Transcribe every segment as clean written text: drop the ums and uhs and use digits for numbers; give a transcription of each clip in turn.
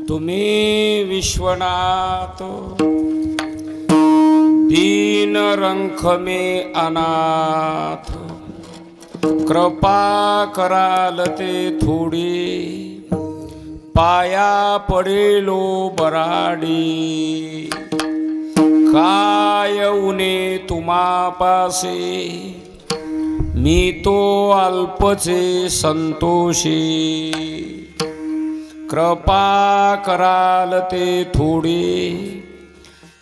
तुम्ही विश्वनाथ दीन रंख में अनाथ, कृपा कराल ते थोडी, पाया पडेलो बराडी। काय उने तुम्हापासे, मी तो अल्पचे संतोषी। कृपा कराल ते थोडी,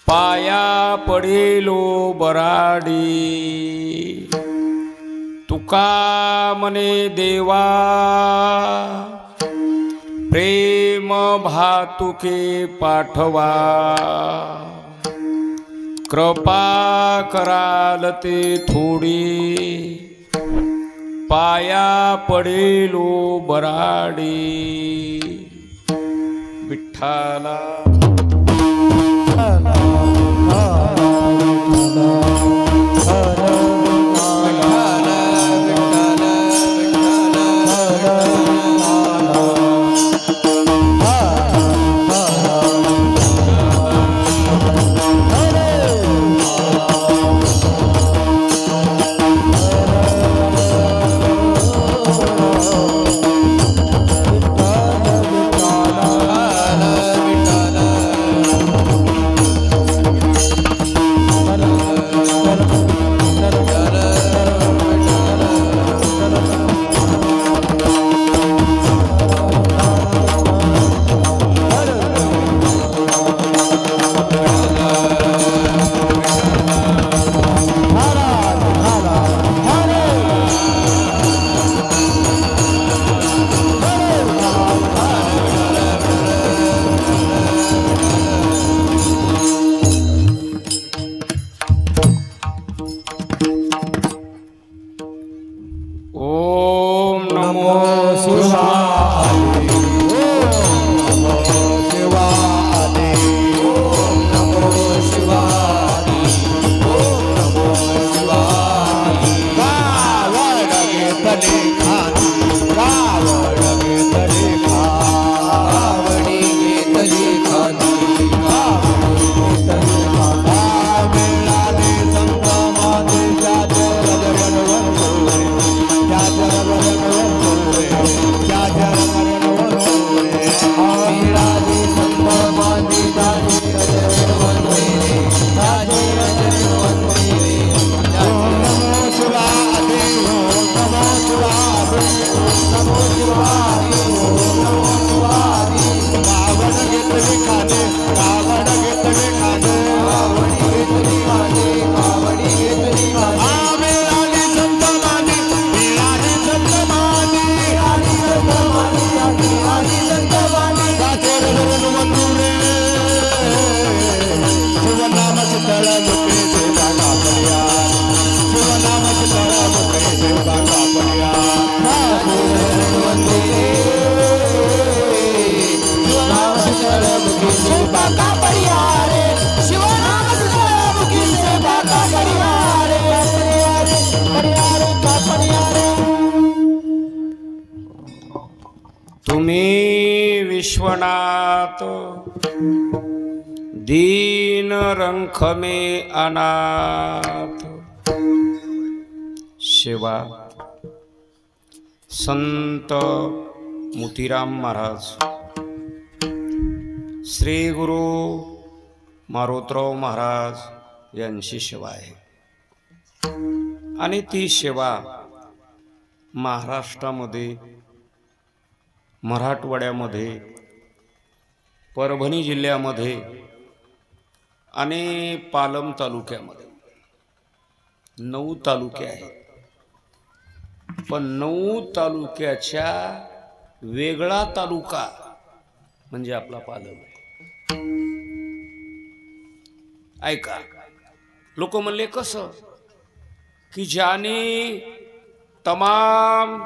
पाया पडेलो बराडी। तुका मने देवा, प्रेम भातुके पाठवा। कृपा कराल ते थोडी, पाया पडेलो बराडी। विठ्ठला तुम्ही विश्वनाथ दीन रंख में अनाथ। सेवा संत मोतीराम महाराज, श्री गुरु मारोतराव महाराज यांची सेवा आहे आणि ती सेवा महाराष्ट्रामध्ये, मराठवाड्यामध्ये, परभणी जिल्ह्यामध्ये आणि पालम तालुक्यामध्ये 9 तालुके आहेत। पण 9 तालुक्याच्या वेगळा तालुका म्हणजे आपला पालम आहे। ऐका, लोक म्हणले कसं की ज्याने तमाम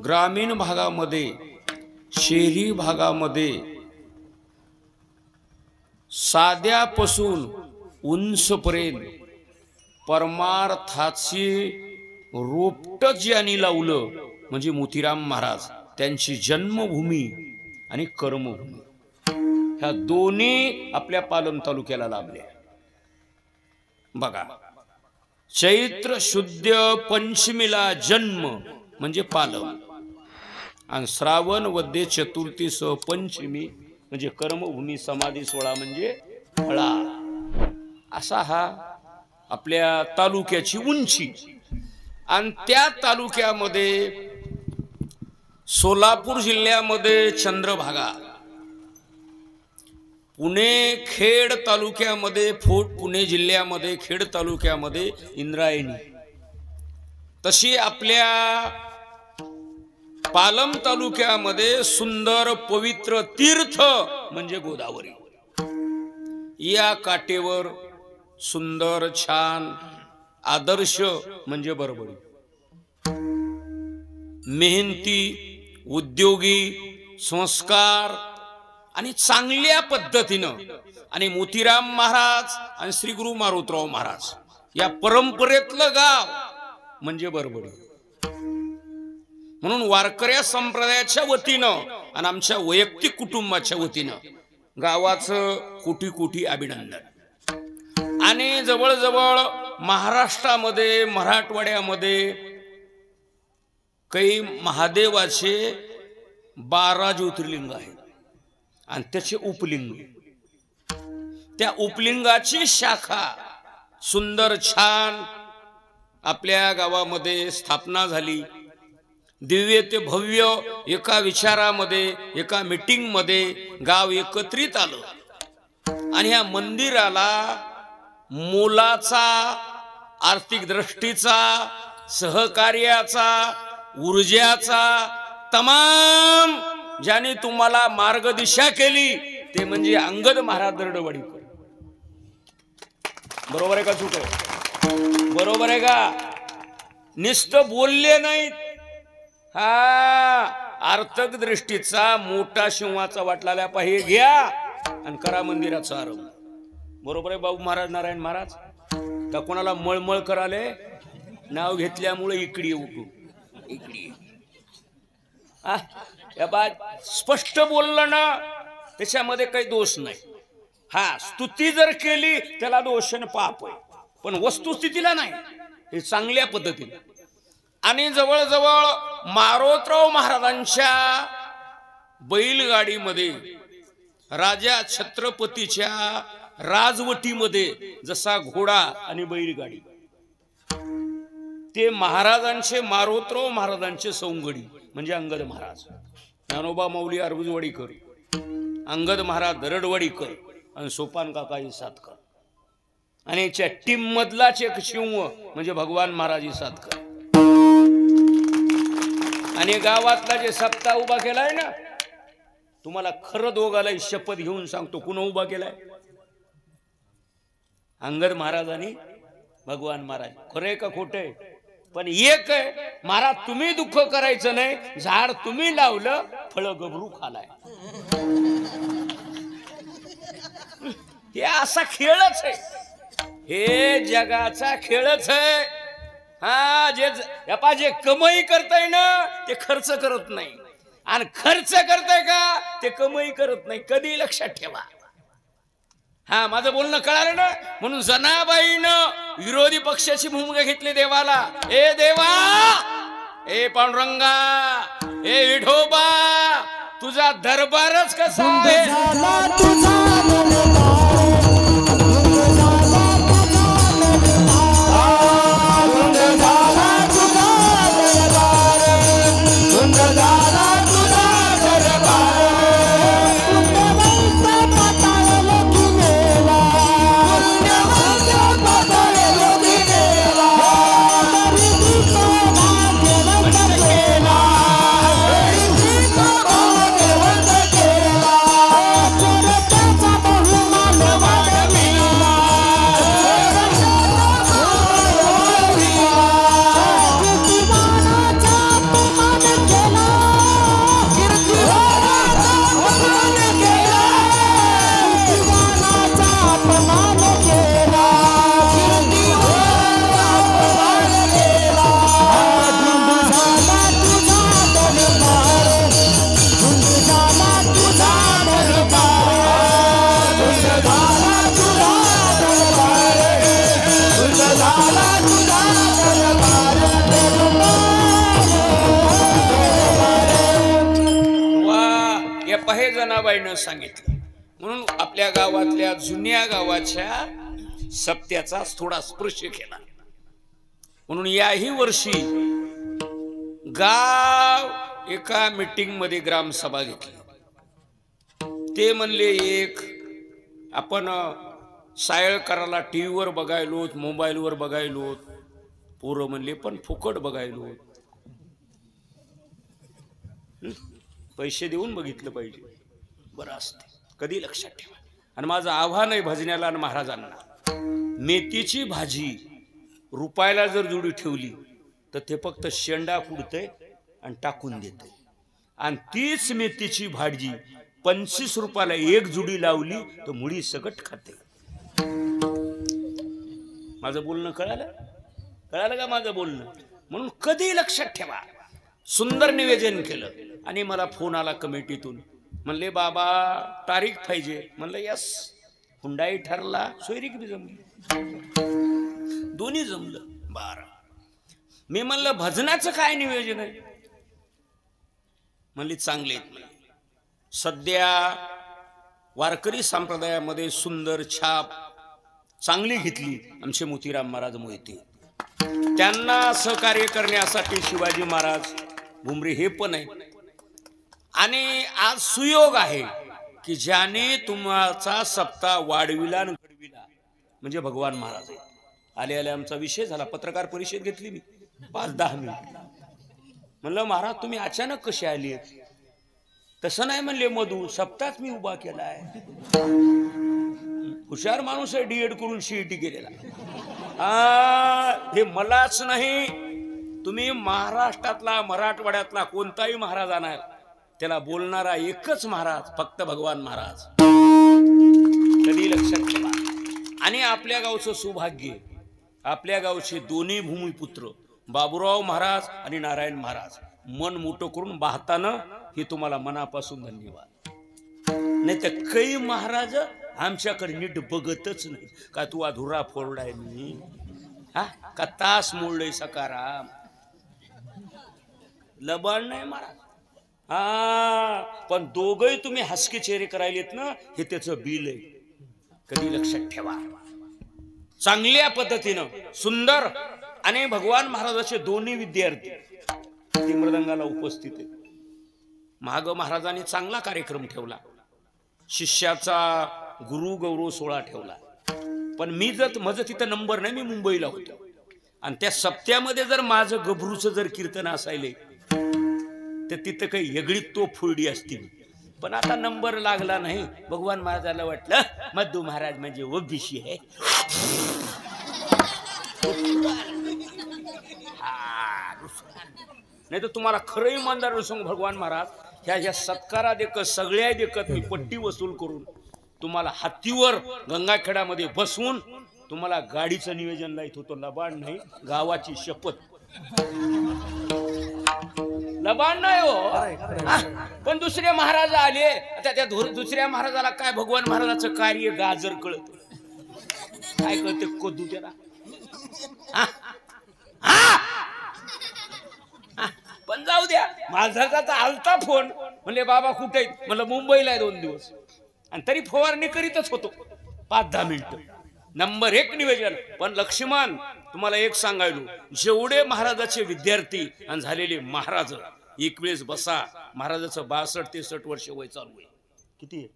ग्रामीण भागामध्ये, शहरी भागामध्ये साध्यापासून उंचपर्यंत परमार्थाची रोपट ज्यांनी लावलं म्हणजे मोतीराम महाराज, त्यांची जन्मभूमी आणि कर्मभूमी। ह्या दोन्ही आपल्या पालम तालुक्याला लाभल्या. बघा, चैत्र शुद्ध पंचमीला जन्म म्हणजे पालम, आणि श्रावण वद्य चतुर्थी सह पंचमी म्हणजे कर्मभूमी समाधी सोहळा म्हणजे फळा. असा हा आपल्या तालुक्याची उंची. आणि त्या तालुक्यामध्ये सोलापूर जिल्ह्यामध्ये चंद्रभागा, पुणे खेड तालुक्यामध्ये पुणे जिल्ह्यामध्ये खेड तालुक्यामध्ये इंद्रायणी, तशी आपल्या पालम तालुक्यामध्ये सुंदर पवित्र तीर्थ म्हणजे गोदावरी. या काठेवर सुंदर छान आदर्श म्हणजे बरबडी, मेहनती, उद्योगी, संस्कार आणि चांगल्या पद्धतीनं, आणि मोतीराम महाराज आणि श्री गुरु मारुतराव महाराज या परंपरेतलं गाव म्हणजे बरबडी. म्हणून वारकऱ्या संप्रदायाच्या वतीनं आणि आमच्या वैयक्तिक कुटुंबाच्या वतीनं गावाचं कोटी कोटी अभिनंदन. आणि जवळजवळ महाराष्ट्रामध्ये मराठवाड्यामध्ये काही महादेवाचे 12 ज्योतिर्लिंग आहेत आणि त्याचे उपलिंग. त्या उपलिंगाची शाखा सुंदर छान आपल्या गावामध्ये स्थापना झाली. दिव्य ते भव्य एका विचारामध्ये, एका मीटिंग मध्ये गाव एकत्रित आलं आणि ह्या मंदिराला मोलाचा, आर्थिक दृष्टीचा, सहकार्याचा, ऊर्जाचा तमाम ज्याने तुम्हाला मार्गदिशा केली ते म्हणजे अंगद महाराज दरडवाडीकर. बरोबर आहे का चूक आहे? बरोबर आहे का? नुसतं बोलले नाहीत. हा, आर्थिक दृष्टीचा मोठा शिवाचा वाटलेला पाहिजे घ्या आणि करा मंदिराचा आरंभ. बरोबर आहे बाबू महाराज, नारायण महाराज? का कोणाला मळमळ कराले नाव घेतल्यामुळे इकडे उठू इकडे. स्पष्ट बोललं ना, त्याच्यामध्ये काही दोष नाही. हा, स्तुती जर केली त्याला दोष आणि पाप आहे, पण वस्तुस्थितीला नाही. हे चांगल्या पद्धतीने. आणि जवळजवळ मारुतराव महाराजांच्या बैलगाडीमध्ये, राजा छत्रपतीच्या राजवटीमध्ये जसा घोडा आणि बैलगाडी, ते महाराजांचे मारुतराव महाराजांचे सौंगडी म्हणजे अंगद महाराज, ज्ञानोबा माऊली अर्बुजवाडीकर, अंगद महाराज दरडवाडीकर आणि सोपान काका सातकर. आणि याच्या टीम मधलाच एक शिव म्हणजे भगवान महाराज सातकर. आणि गावातला जे सप्ताह उभा केलाय ना, तुम्हाला खरं दोघाला शपथ घेऊन सांगतो, कुणा उभा केलाय? अंगद महाराज आणि भगवान महाराज. खरंय का खोटंय? पण एक आहे, महाराज तुम्ही दुःख करायचं नाही, झाड तुम्ही लावलं, फळ गबरू खालाय. हे असा खेळच आहे, हे जगाचा खेळच आहे. हा, जे कमाई करताय ना ते खर्च करत नाही, आणि खर्च करताय का ते कमाई करत नाही. कधी लक्षात ठेवा. हा, माझं बोलणं कळालं ना? म्हणून जनाबाईनं विरोधी पक्षाची भूमिका घेतली देवाला. ए देवा, ए पांडुरंगा, ए विठोबा, तुझा दरबारच कसा आहे. हे जनाबाईनं सांगितलं. म्हणून आपल्या गावातल्या जुन्या गावाच्या सप्त्याचा थोडा स्पर्श केला. म्हणून याही वर्षी गाव एका मीटिंग मध्ये ग्रामसभा घेतली. ते म्हणले एक आपण सायळकराला टीव्हीवर बघायलो, मोबाईलवर बघायलो. पोरं म्हणले पण फुकट बघायलो, पैसे देऊन बघितलं पाहिजे. बरं असते, कधी लक्षात ठेवा. आणि माझं आव्हान आहे भजण्याला आणि महाराजांना, मेथीची भाजी रुपयाला जर जोडी ठेवली तर ते फक्त शेंडा कुडतंय आणि टाकून देतंय. आणि तीच मेथीची भाजी 25 रुपयाला एक जुडी लावली तर मुळी सकट खाते. माझं बोलणं कळालं का माझं बोलणं? म्हणून कधी लक्षात ठेवा. सुंदर निवेदन केलं आणि मला फोन आला कमिटीतून. म्हणले बाबा तारीख पाहिजे. म्हणलं यस. हुंडाई ठरला, सोयरीक बी जमली, दोन्ही जमलं. 12. मी म्हणलं भजनाचं काय नियोजन आहे? म्हणले चांगले आहेत. म्हणले सध्या वारकरी संप्रदायामध्ये सुंदर छाप चांगली घेतली आमचे मोतीराम महाराज मोहिते. त्यांना सहकार्य करण्यासाठी शिवाजी महाराज भुमरे हे पण आहे. आणि आज सुयोग आहे की ज्याने तुमचा सप्ताह वाढविला आणि घडविला म्हणजे भगवान महाराज आहे. आले आले आमचा विषय झाला. पत्रकार परिषद घेतली मी 5-10 मिनिट. म्हणलं महाराज तुम्ही अचानक कसे आले? तसं नाही म्हणले, मधू सप्ताहच मी उभा केलाय. हुशार माणूस आहे, डीएड करून सीईटी केलेला. हे मलाच नाही, तुम्ही महाराष्ट्रातला मराठवाड्यातला कोणताही महाराज आणाल त्याला बोलणारा एकच महाराज, फक्त भगवान महाराज. कधी लक्षात ठेवा. आणि आपल्या गावचं सौभाग्य, आपल्या गावचे दोन्ही भूमिपुत्र बाबूराव महाराज आणि नारायण महाराज मन मोठं करून पाहताना हे तुम्हाला मनापासून धन्यवाद. नाही तर काही महाराज आमच्याकडे नीट बघतच नाही. का तू अधुरा फोरडाय मी, हा का तास मोडलंय सकाराम, लबाड नाही महाराज. हा पण दोघही तुम्ही हसके चेहरे करायलेत ना, हे त्याचं बिल आहे. कधी लक्षात ठेवा. चांगल्या पद्धतीनं सुंदर. आणि भगवान महाराजाचे दोन्ही विद्यार्थी ते मृदंगाला उपस्थित आहेत. महाग महाराजांनी चांगला कार्यक्रम ठेवला. शिष्याचा गुरु गौरव सोहळा ठेवला. पण मी जर माझं तिथं नंबर नाही, मी मुंबईला होतो. आणि त्या सप्त्यामध्ये जर माझं गभरूचं जर कीर्तन असायले तर तिथं काही वेगळी तोफ फुलडी असती. पण आता नंबर लागला नाही. भगवान महाराजाला वाटलं मधू महाराज म्हणजे ओबीसी आहे. नाही तर तुम्हाला खरं इमानदार सांगू, भगवान महाराज ह्या सत्कारा देखत सगळ्या देखत मी पट्टी वसूल करून तुम्हाला हत्तीवर गंगाखेडामध्ये बसवून तुम्हाला गाडीचं नियोजन लाईत होतो. लबाड नाही, गावाची शपथ. लबाड नाही हो. पण दुसरे महाराज आले, त्या दुसऱ्या महाराजाला काय भगवान महाराजाचं कार्य गाजर कळत, काय कळते कोदू त्याला. पण जाऊ द्या. माझा आलता फोन, म्हणले बाबा कुठे आहेत? म्हणलं मुंबईला आहे 2 दिवस. आणि तरी फवारणी करीतच होतो 5-10 मिनिटं. नंबर 1 निवेदन. पण लक्ष्मण तुम्हाला एक सांगायलो, जेवढे महाराजाचे विद्यार्थी आणि झालेले महाराज एक वेळेस बसा. महाराजाचं 62-63 वर्ष वय चालू आहे. किती आहे?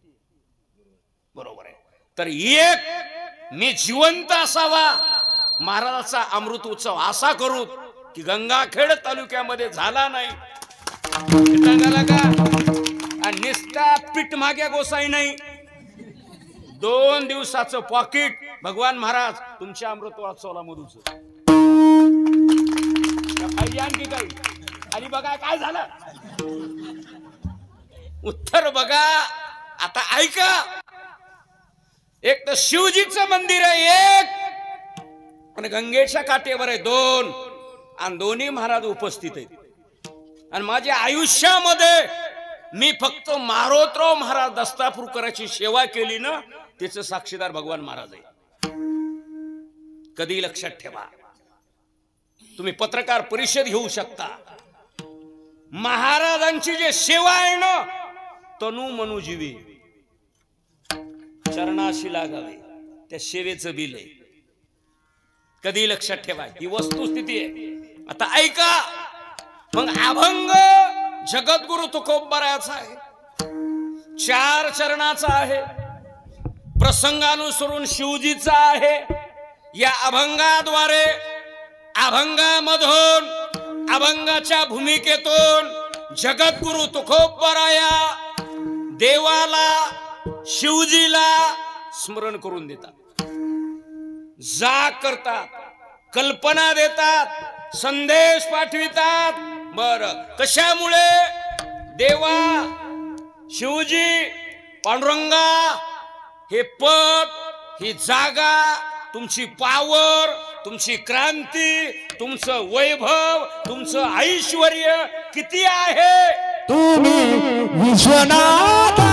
बरोबर आहे. तर एक मी जिवंत असावा, महाराजाचा अमृत उत्सव असा करू की गंगाखेड तालुक्यामध्ये झाला नाही. आणि निस्ता पीठ माग्या गोसाई नाही, 2 दिवसाचं पॉकेट भगवान महाराज तुमच्या अमृत उत्सवाला मधूच पाहिजे. आणखी काही आणि बघा काय झालं. उत्तर बघा. आता ऐका. एक तर शिवजीचं मंदिर आहे एक, आणि गंगेच्या काठेवर आहे 2, आणि दोन्ही महाराज उपस्थित आहेत. आणि माझ्या आयुष्यामध्ये मी फक्त मारोतराव महाराज दस्तापूरकराची सेवा केली ना, त्याचं साक्षीदार भगवान महाराज आहे. कधी लक्षात ठेवा. तुम्ही पत्रकार परिषद घेऊ शकता. महाराजांची जे सेवा आहे ना, तनु मनुजीवी चरणाशी लागावे, त्या सेवेचं बिल आहे. कधी लक्षात ठेवा, ही वस्तुस्थिती आहे. आता ऐका, मग अभंग जगद्गुरु तुकोबारायाचा आहे, 4 चरणाचा आहे, प्रसंगानुसरून शिवजीचा आहे. या अभंगाद्वारे, अभंगामधून, अभंगाच्या भूमिकेतून जगद्गुरु तुकोबाराया देवाला, शिवजीला स्मरण करून देतात, जाग करतात, कल्पना देतात, संदेश पाठवितात. बर, कशामुळे? देवा, शिवजी, पांडुरंगा, हे पद, ही जागा, तुमची पावर, तुमची क्रांती, तुमचं वैभव, तुमचं ऐश्वर्य किती आहे. तुम्ही विश्वनाथ,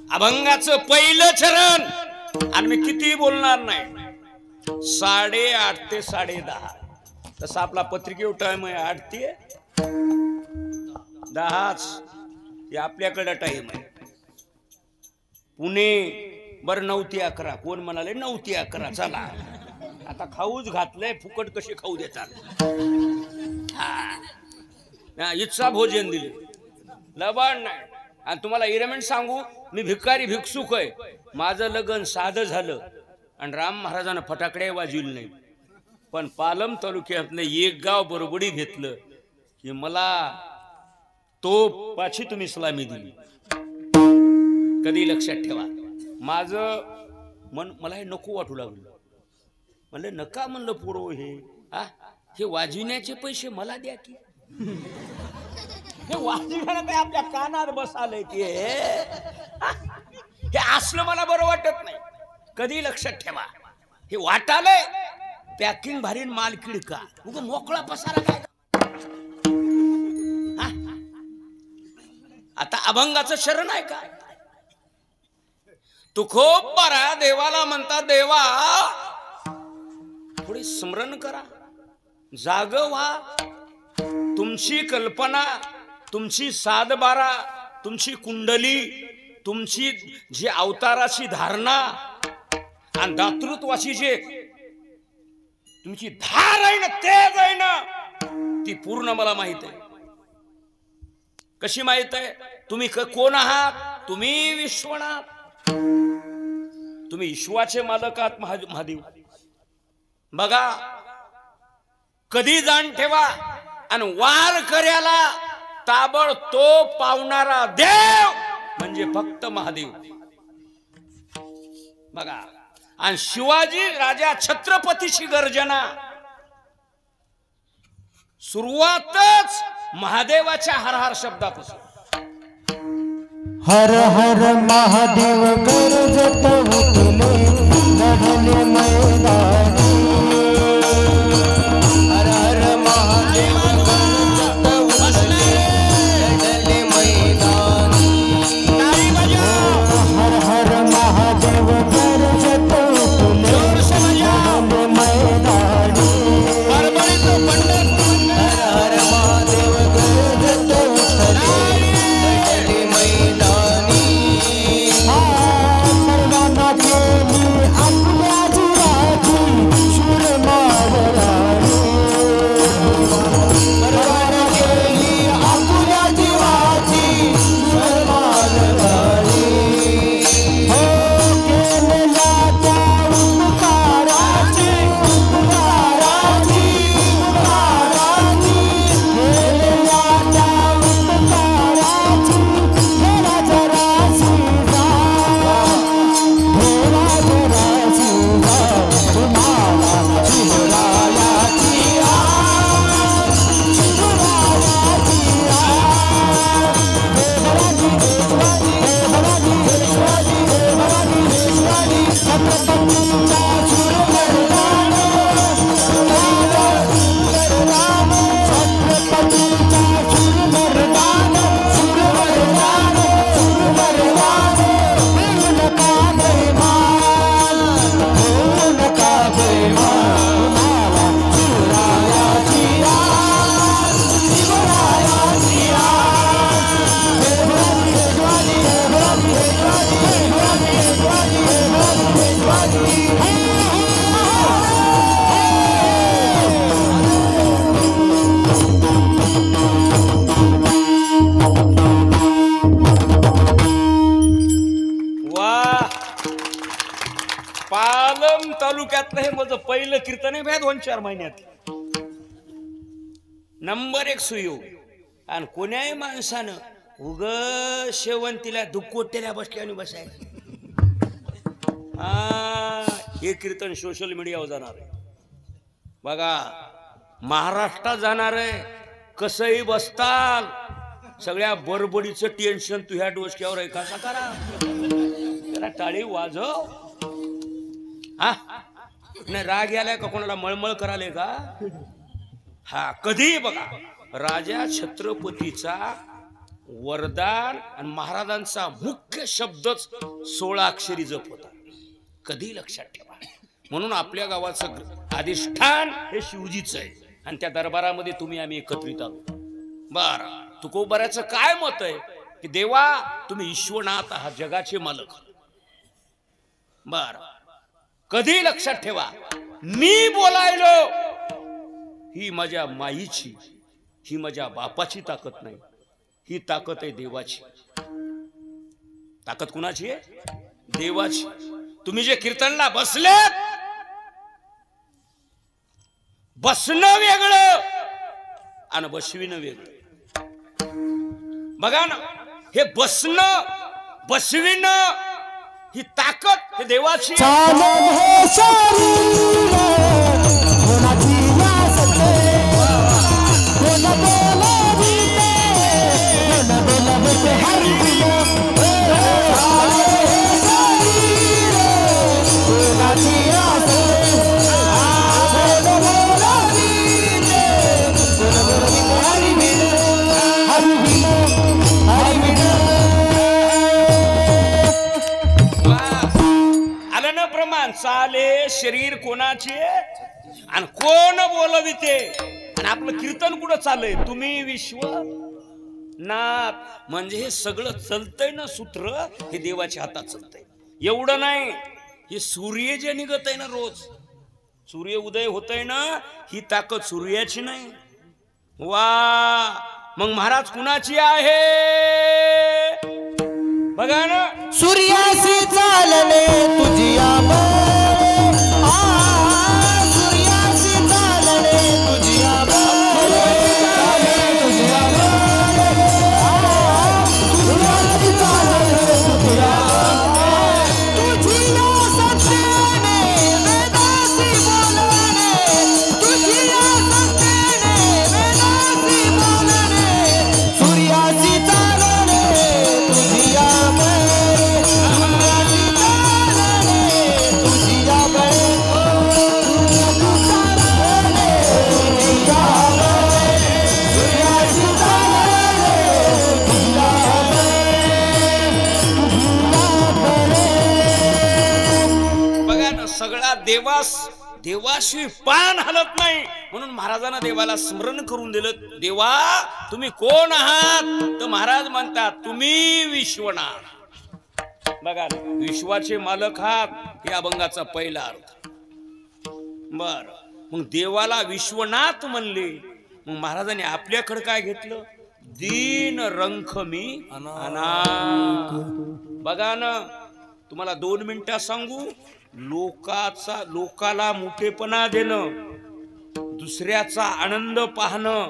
अभंगाचं पहिलं चरण. आणि मी किती बोलणार नाही, 8:30 ते 10:30. तसा आपला पत्रिकेवर टाइम आहे 8 ते 10. हे आपल्याकडे टाइम आहे. पुणे बर 9 ते 11. कोण म्हणाले 9 ते 11? चला, आता खाऊच घातलंय, फुकट कशी खाऊ देतात. इच्छा भोजन दिले, लबाड नाही. आणि तुम्हाला इरेमेंट सांगू, मी भिकारी भिक्षुक आहे. माझं लग्न साधं झालं आणि राम महाराजांना फटाकडे वाजविले नाही, पण पालम तालुक्यातलं एक गाव बरोबरी घेतलं की मला तोपाची तुम्ही सलामी दिली. कधी लक्षात ठेवा, माझं मन मला हे नको वाटू लागलं. म्हणलं नका, म्हणलं पुरव हे वाजविण्याचे पैसे मला द्या की. हे वाजविण्यात आपल्या कानात बसालय की हे असलं मला बरं वाटत नाही. कधी लक्षात ठेवा, हे वाटालय पॅकिंग भारी, माल किडका, उगा मोकळा पसारा काय. आता अभंगाचं शरण आहे का? तुकोबाराया देवाला म्हणतात, देवा थोडी स्मरण करा, जाग व्हा. तुमची कल्पना, तुमची 7/12, तुमची कुंडली, तुमची जी अवताराची धारणा आणि दातृत्वाची जे तुमची धार आहे ना, तेज आहे ना, ती पूर्ण मला माहित आहे. कशी माहित आहे? तुम्ही कोण आहात? तुम्ही विश्वनाथ, तुम्ही विश्वाचे मालक आहात महादेव. बघा, कधी जाण ठेवा, आणि वार कर्याला ताबडतोब पावणारा देव म्हणजे फक्त महादेव. बघा, आणि शिवाजी राजा छत्रपतीची गर्जना सुरुवातच महादेवाच्या हर हर शब्दापासून. हर हर महादेव गरजत उठले लढले मैदानी. वारीला कीर्तन आहे भ्या 2-4 महिन्यात नंबर 1 सुयोग. आणि कोण्याही माणसानं उग शेवंतीला दुकोट्याला बसल्याने बसायचं. हे कीर्तन सोशल मीडियावर जाणार आहे बघा, महाराष्ट्रात जाणार आहे. कसंही बसताल, सगळ्या बडबडीचं टेन्शन तुझ्या डोसक्यावर आहे. कसा करा त्याला टाळी वाजव. हा नाही राग यालाय का, कोणाला मळमळ कराले का? हा कधी बघा, राजा छत्रपतीचा वरदान आणि महाराजांचा मुख्य शब्दच 16 अक्षरी जप होता. कधी लक्षात ठेवा. म्हणून आपल्या गावाचं अधिष्ठान हे शिवजीचं आहे आणि त्या दरबारामध्ये तुम्ही आम्ही एकत्रित आलो. बर, तुकोबाराचं काय मत आहे की देवा तुम्ही ईश्वरनाथ आहात, जगाचे मालक. बर, कधी लक्षात ठेवा, मी बोलायलो ही माझ्या माईची, ही माझ्या बापाची ताकद नाही, ही ताकद आहे देवाची. ताकद कुणाची आहे? देवाची. तुम्ही जे कीर्तनला बसले, बसणं वेगळं आणि बसविणं वेगळं. बघा ना, हे बसणं बसविणं ही ताकद हे देवाची. चाले शरीर कोणाचे आणि कोण बोलविते. आणि आपलं कीर्तन कुठं चाललंय? तुम्ही विश्वनाथ. म्हणजे हे सगळं चलतंय ना सूत्र, हे देवाच्या हातात चलतंय. एवढं नाही, हे सूर्य जे निघत आहे ना, रोज सूर्य उदय होत आहे ना, ही ताकद सूर्याची नाही. वा, मग महाराज कुणाची आहे? बघा ना, सूर्याशी चालले तुझी देवाशी पान हलत नाही. म्हणून महाराजांना देवाला स्मरण करून दिलं. देवा तुम्ही कोण आहात? तर महाराज म्हणतात तुम्ही विश्वनाथ. बघा, विश्वाचे मालक आहात, हे अभंगाचा पहिला अर्थ. बर, मग देवाला विश्वनाथ म्हणले. मग महाराजांनी आपल्याकडे काय घेतलं? दीन रंख मी अनाथ. बघा ना, तुम्हाला 2 मिनिटात सांगू. लोकाला मोठेपणा देणं, दुसऱ्याचा आनंद पाहणं,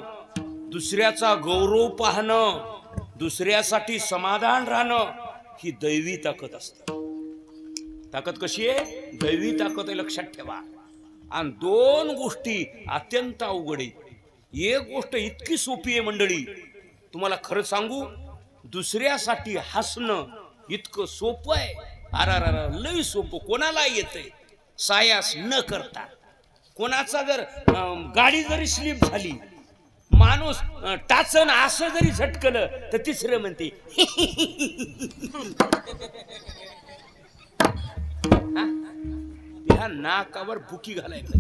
दुसऱ्याचा गौरव पाहणं, दुसऱ्यासाठी समाधान राहणं, ही दैवी ताकद असते. ताकद कशी आहे? दैवी ताकद आहे, लक्षात ठेवा. आणि 2 गोष्टी अत्यंत अवघड आहेत. एक गोष्ट इतकी सोपी आहे मंडळी, तुम्हाला खरं सांगू, दुसऱ्यासाठी हसणं इतकं सोपं आहे. अरे लई सोपं. कोणाला येतंय सायास न करता. कोणाचा जर गाडी जरी स्लिप झाली, माणूस टाचन असं जरी झटकलं, तर तिसरं म्हणते ह्या नाकावर बुकी घालायला.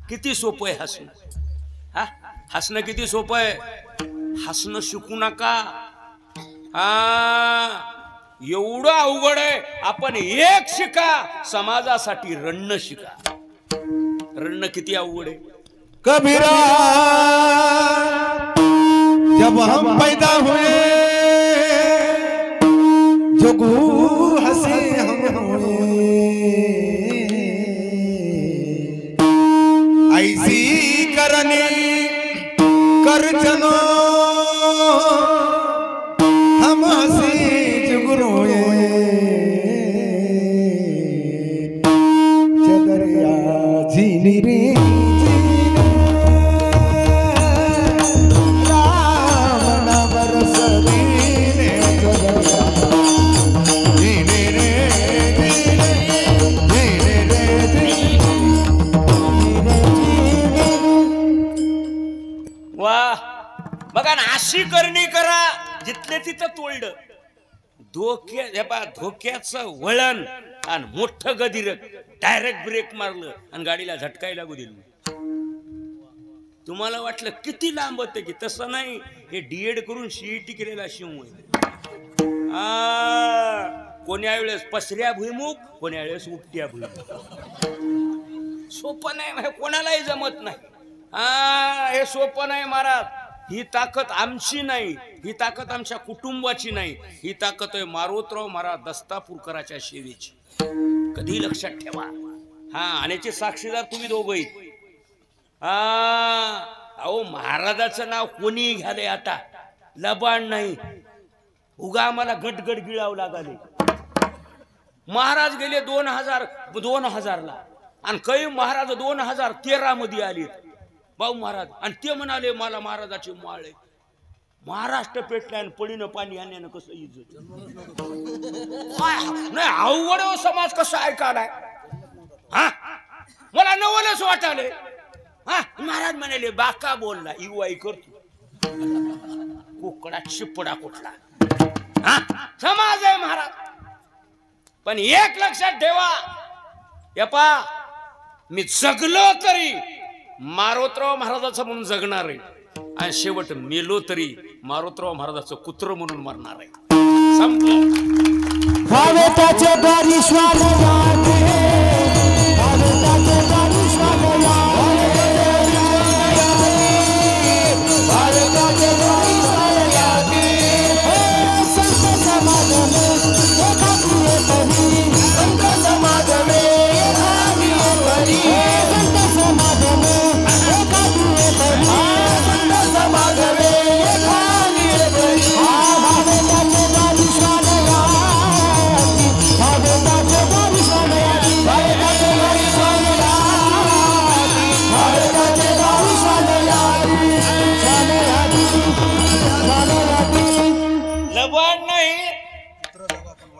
किती सोपं आहे हसणं. हसणं किती सोपं आहे. हसणं शिकू नका. एवढं अवघड आहे. आपण एक शिका, समाजासाठी रडणं शिका. रडणं किती अवघड आहे. कबीरा जब हम पैदा हुए जो गू हंसे हम हुए ऐसी करणी करचनो हम हसी जुगुरुए चदरिया झीनी रे बघा ना, अशी करणी करा जिथले तिथं तोडलं. धोक्याचं वळण आणि मोठं गदिर डायरेक्ट ब्रेक मारलं आणि गाडीला झटकाय लागू दिलं. तुम्हाला वाटलं किती लांब होते की तसं नाही. हे डीएड करून सीईटी केलेला शिव कोण्या वेळेस पसऱ्या भुईमुख, कोण्या वेळेस उपट्या भुईमुख. सोपं नाही, कोणालाही जमत नाही. हे सोपं नाही महाराज. ही ताकद आमची नाही, ही ताकद आमच्या कुटुंबाची नाही, ही ताकद आहे मारोतराव महाराज दस्तापूरकराच्या सेवेची. कधी लक्षात ठेवा. आणि याचे साक्षीदार तुम्ही दोघंही. अहो महाराजाचं नाव कोणी घ्याले आता, लबाड नाही. उगा आम्हाला गटगट गिळावं लागले. महाराज गेले 2000ला आणि काही महाराज 2013 मध्ये आले भाऊ महाराज. आणि ते म्हणाले मला महाराजाची माळ आहे. महाराष्ट्र पेटला आणि पडीनं पाणी आणण्यानं कसं इज्जत नाही. अवघड समाज कसा ऐकालाय. मला नवलच वाटाले. महाराज म्हणाले बाका बोलला इवाई करतो कोकणात शिपडा कुठला. समाज आहे महाराज. पण एक लक्षात ठेवा, यपा मी जगलो तरी मारोतराव महाराजाचं म्हणून जगणार आहे आणि शेवट मेलो तरी मारोतराव महाराजाचं कुत्र म्हणून मरणार आहे. संपलं.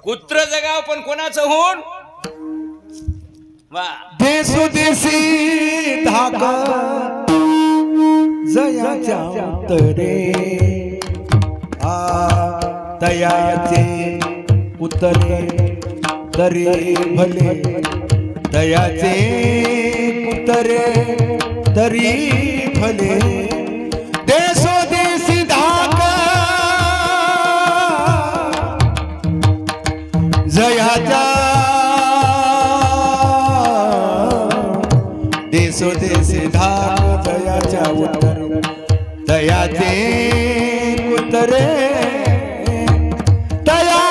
कुत्र जगाव पण कोणाचं होऊन देशोदेशी धाका जयाच्या उत्तरे दयाचे उत्तरे तरी भले दयाचे उत्तरे तरी भले देशोदेशी धाका जयाच्या देशोदेशी धाक दयाच्या उत्तर दयाचे उत्तरे दया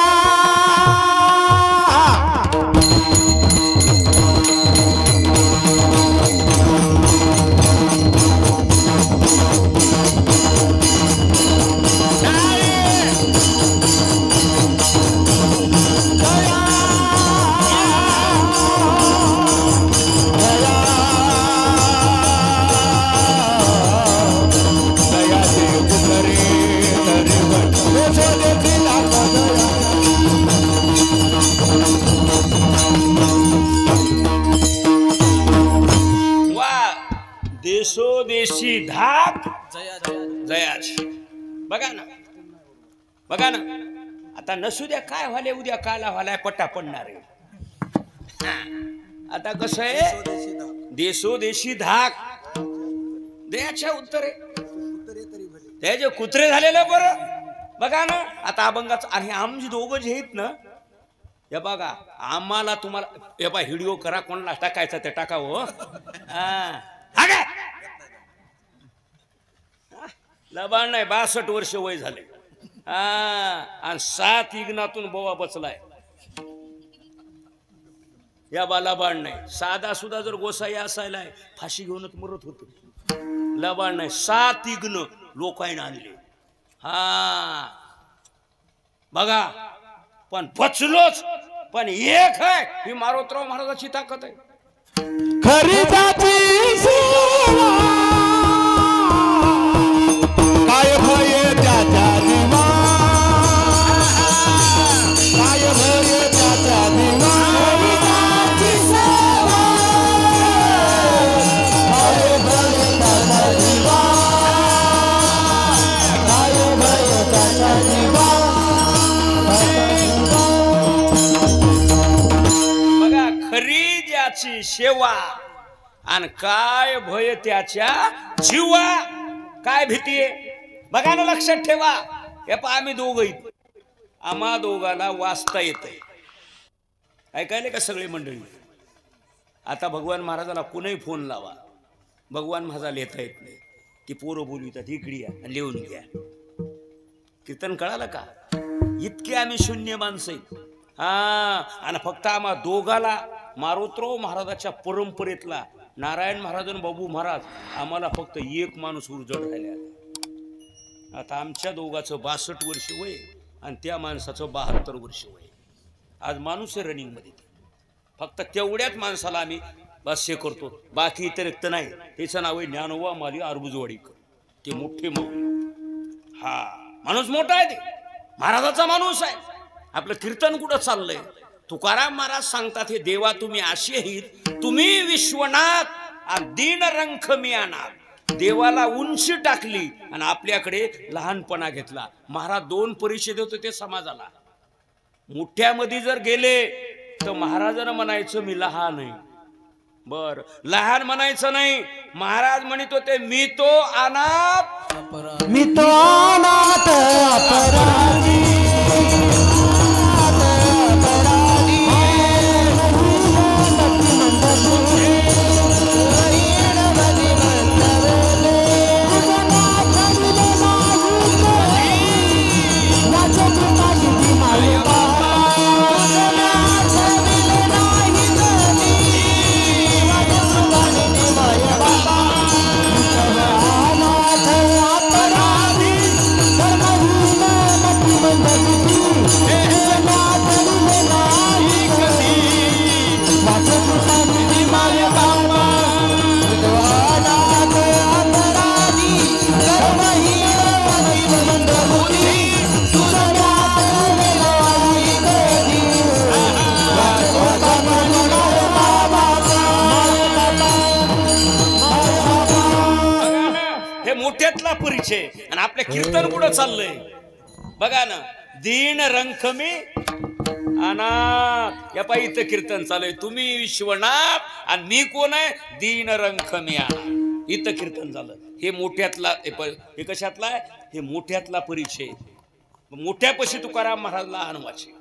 देशोदेशी धाक जयाची. बघा ना आता नसू द्या काय व्हाले उद्या काला व्हालाय पट्टा पडणार आहे. आता कसं आहे देशोदेशी धाक दयाच्या उत्तरे त्याचे कुत्रे झालेलं बरं. बघा ना आता अभंगाचं आणि आमची दोघं जे आहेत ना, हे बघा आम्हाला तुम्हाला हे बा व्हिडिओ करा कोणाला टाकायचा ते टाकावं. लबाड नाही 62 वर्ष वय झाले. आणि 7 इग्नातून बोवा बचलाय. या लबाड नाही. साधा सुद्धा जर गोसाई असायला फाशी घेऊनच मरत होतो. लबाड नाही. 7 इग्न लोकांना आणले. हा बघा, पण बचलोच. पण एक आहे, ही मारोतराव महाराजाची ताकद आहे. खरी जाती सेवा काय भय त्याच्या दिवा, काय भय त्याच्या दिवा. खरी जाती सेवा काय भय त्याच्या दिवा, काय भय त्याच्या दिवा. बघा, खरी ज्याची सेवा आणि काय भय त्याच्या जीवा. काय भीती आहे बघा ना, लक्षात ठेवा. हे पहा, आम्ही दोघं, आम्हा दोघाला वाचता येतंय. ऐकायले का सगळी मंडळी? आता भगवान महाराजाला कुणीही फोन लावा, भगवान महाराजा लिहिता येत नाही. ती पोरं बोलवितात, इकडे या आणि लिहून घ्या. कीर्तन कळालं का? इतके आम्ही शून्य माणसं आहेत. हा, आणि फक्त आम्हा दोघाला मारोतराव महाराजाच्या परंपरेतला नारायण महाराज आणि बाबू महाराज, आम्हाला फक्त एक माणूस उर्जड राहिला. आता आमच्या दोघाचं 62 वर्ष वय आणि त्या माणसाचं 72 वर्ष वय. आज माणूस आहे रनिंग मध्ये. फक्त तेवढ्याच माणसाला आम्ही बस हे करतो, बाकी व्यतिरिक्त नाही. त्याचं नाव आहे ज्ञानोबा माली अर्बुजवाडीकर. ते मोठे माणूस. हा माणूस मोठा आहे, ते महाराजाचा माणूस आहे. आपलं कीर्तन कुठं चाललंय? तुकाराम महाराज सांगतात, हे देवा तुम्ही असे आहेत, तुम्ही विश्वनाथ आणि दीन रंख मी अनाथ. देवाला उंची टाकली आणि आपल्याकडे लहानपणा घेतला. महाराज 2 परिषद होते ते समाजाला. मोठ्यामध्ये जर गेले तर महाराजांना म्हणायचं मी लहान आहे. बर, लहान म्हणायचं नाही. महाराज म्हणत होते मी तो अनाथ, मी तो अनाथ अपराधी. मोठ्यातला परिचय. आणि आपल्या कीर्तन कुठं चाललंय बघा ना, दीन रंख मी अनाथ. या पायी इथं कीर्तन चालू आहे. तुम्ही विश्वनाथ आणि मी कोण आहे? दीन रंख मी अनाथ. इथं कीर्तन झालं. हे मोठ्यातला, हे कशातला आहे? हे मोठ्यातला परिचय. मोठ्यापाशी तुकाराम महाराज लहान वाचे.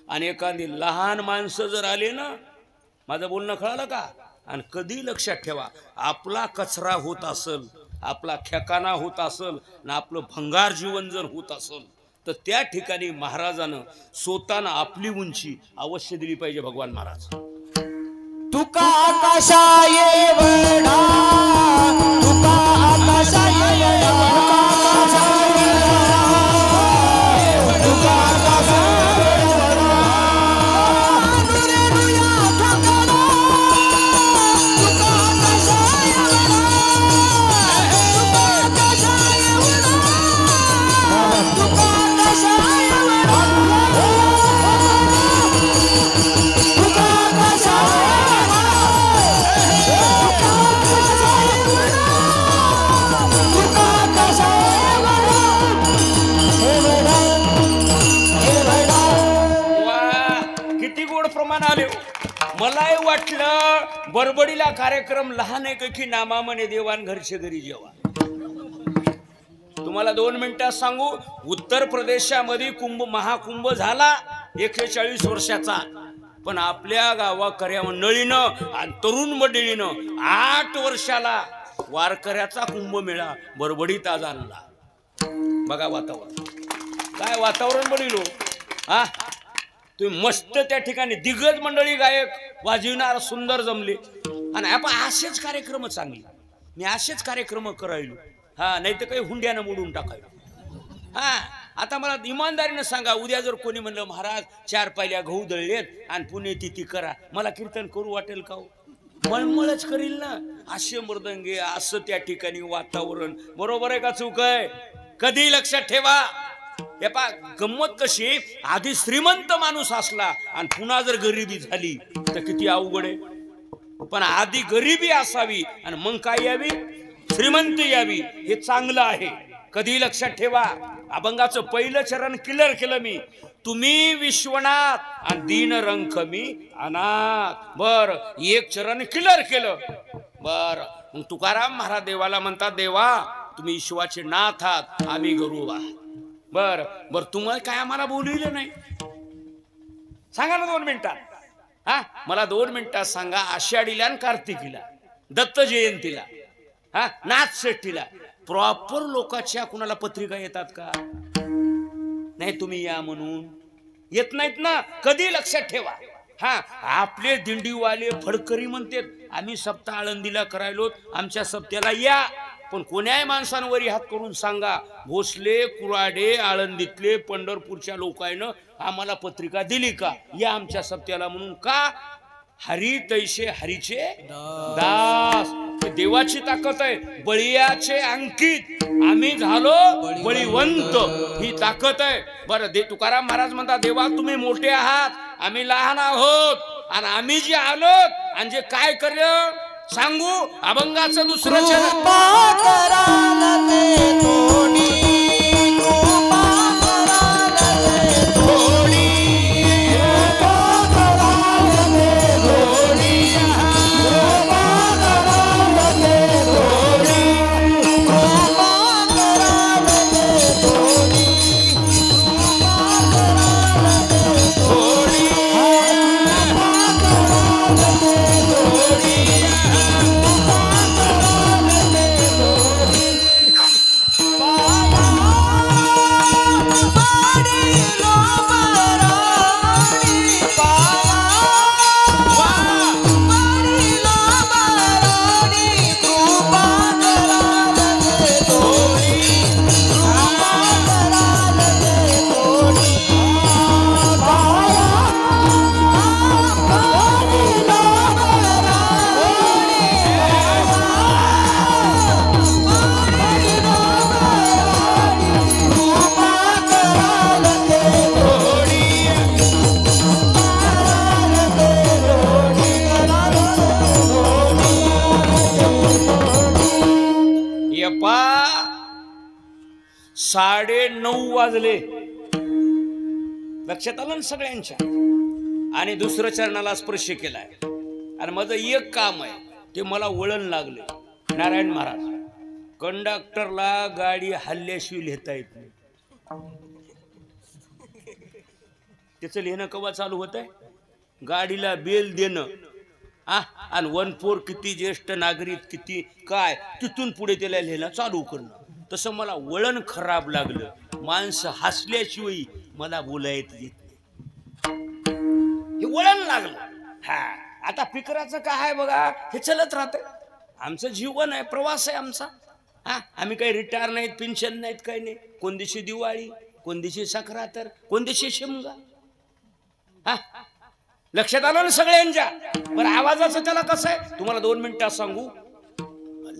आणि एखादी लहान माणसं जर आले ना, माझं बोलणं कळालं का? आणि कधी लक्षात ठेवा, आपला कचरा होत असेल, आपला खेकाना होत असेल ना, आपलं भंगार जीवन जर होत असेल, तर त्या ठिकाणी महाराजानं स्वतःनं आपली उंची अवश्य दिली पाहिजे. भगवान महाराज तुका आकाशा एवढा, तुका आकाशा एवढा, तुका आकाशा आले. मलाही वाटलं बरबडीला कार्यक्रम लहान आहे की नामा म्हणे देवान घरचे घरी जेवा. तुम्हाला 2 मिनिटात सांगू, उत्तर प्रदेशामध्ये महाकुंभ झाला 41 वर्षाचा. पण आपल्या गावाकऱ्या मंडळीनं आणि तरुण मंडळीनं 8 वर्षाला वारकऱ्याचा कुंभमेळा बरबडीत आज आणला. बघा वातावरण, काय वातावरण बनिलो. हा, तुम्ही मस्त त्या ठिकाणी दिग्गज मंडळी गायक वाजविणार सुंदर जमले. आणि आपण असेच कार्यक्रम चांगले, मी असेच कार्यक्रम करायलो. हा, नाही तर काही हुंड्यानं मोडून टाकायलो. हा, आता मला इमानदारीनं सांगा, उद्या जर कोणी म्हणलं महाराज 4 पायल्या गहू दळलेत आणि पुणे तिथी करा, मला कीर्तन करू वाटेल का? मळमळच करील ना. असे मृदंगे, असं त्या ठिकाणी वातावरण. बरोबर आहे का चूक आहे? कधी लक्षात ठेवा. हे पा, गंमत कशी, आधी श्रीमंत माणूस असला आणि पुन्हा जर गरिबी झाली तर किती अवघड आहे. पण आधी गरिबी असावी आणि मग काय यावी, श्रीमंत यावी. हे चांगलं आहे. कधी लक्षात ठेवा. अभंगाचं पहिलं चरण क्लिअर केलं मी. तुम्ही विश्वनाथ आणि दीन रंग मी अनाथ. बर, एक चरण क्लिअर केलं. बर, मग तुकाराम महाराज देवाला म्हणतात, देवा तुम्ही ईश्वाचे नाथ आहात, आम्ही गरीब आहात. बर बर, तुम्हाला काय आम्हाला बोलविलं नाही? सांगा ना 2 मिनिटात. हा, मला 2 मिनिटात सांगा. आषाढीला आणि कार्तिकीला, दत्त जयंतीला, हा, नाथषष्ठीला प्रॉपर लोकांच्या कुणाला पत्रिका येतात का? नाही. तुम्ही या म्हणून येत नाहीत ना. कधी लक्षात ठेवा. हा, आपले दिंडीवाले फडकरी म्हणतात, आम्ही सप्ताह आळंदीला करायलो, आमच्या सप्त्याला या. पण कोण्याही माणसांवर हात करून सांगा, भोसले, कुराडे, आळंदीतले, पंढरपूरच्या लोकांना आम्हाला पत्रिका दिली का या आमच्या सप्त्याला म्हणून? का? हरी तैसे हरीचे दास. देवाची ताकद आहे. बळीयाचे अंकित आम्ही झालो बळीवंत, ही ताकद आहे. बरं, तुकाराम महाराज म्हणतात, देवा तुम्ही मोठे आहात, आम्ही लहान आहोत. आणि आम्ही जे आलोत आणि जे काय करलं सांगू. अभंगाचं दुसरं चरण. यप्पा 9:30 वाजले. लक्षात आलं ना सगळ्यांच्या. आणि दुसऱ्या चरणाला स्पर्श केलाय. आणि माझं एक काम आहे, ते मला वळण लागले. नारायण महाराज, कंडक्टरला गाडी हल्ल्याशिवाय लिहिता येत नाही. त्याचं लिहिणं केव्हा चालू होत आहे? गाडीला बेल देणं, आणि 1-4 किती ज्येष्ठ नागरिक किती काय, तिथून पुढे त्याला लिहिणं चालू करणं. तसं मला वळण खराब लागलं. माणसं हसल्याशिवाय मला बोलायला येत नाही. हे वळण लागलं. हा, आता फिकराचं काय आहे बघा, हे चलत राहतं. आमचं जीवन आहे, प्रवास आहे आमचा. हा, आम्ही काही रिटायर नाहीत, पेन्शन नाहीत, काही नाही. कोण दिवशी दिवाळी, कोण दिवशी सक्रातर, कोण दिवशी शिमगा. हा, लक्षात आलं ना सगळ्यांच्या. बरं, आवाजाचं त्याला कसं आहे तुम्हाला 2 मिनिटात सांगू.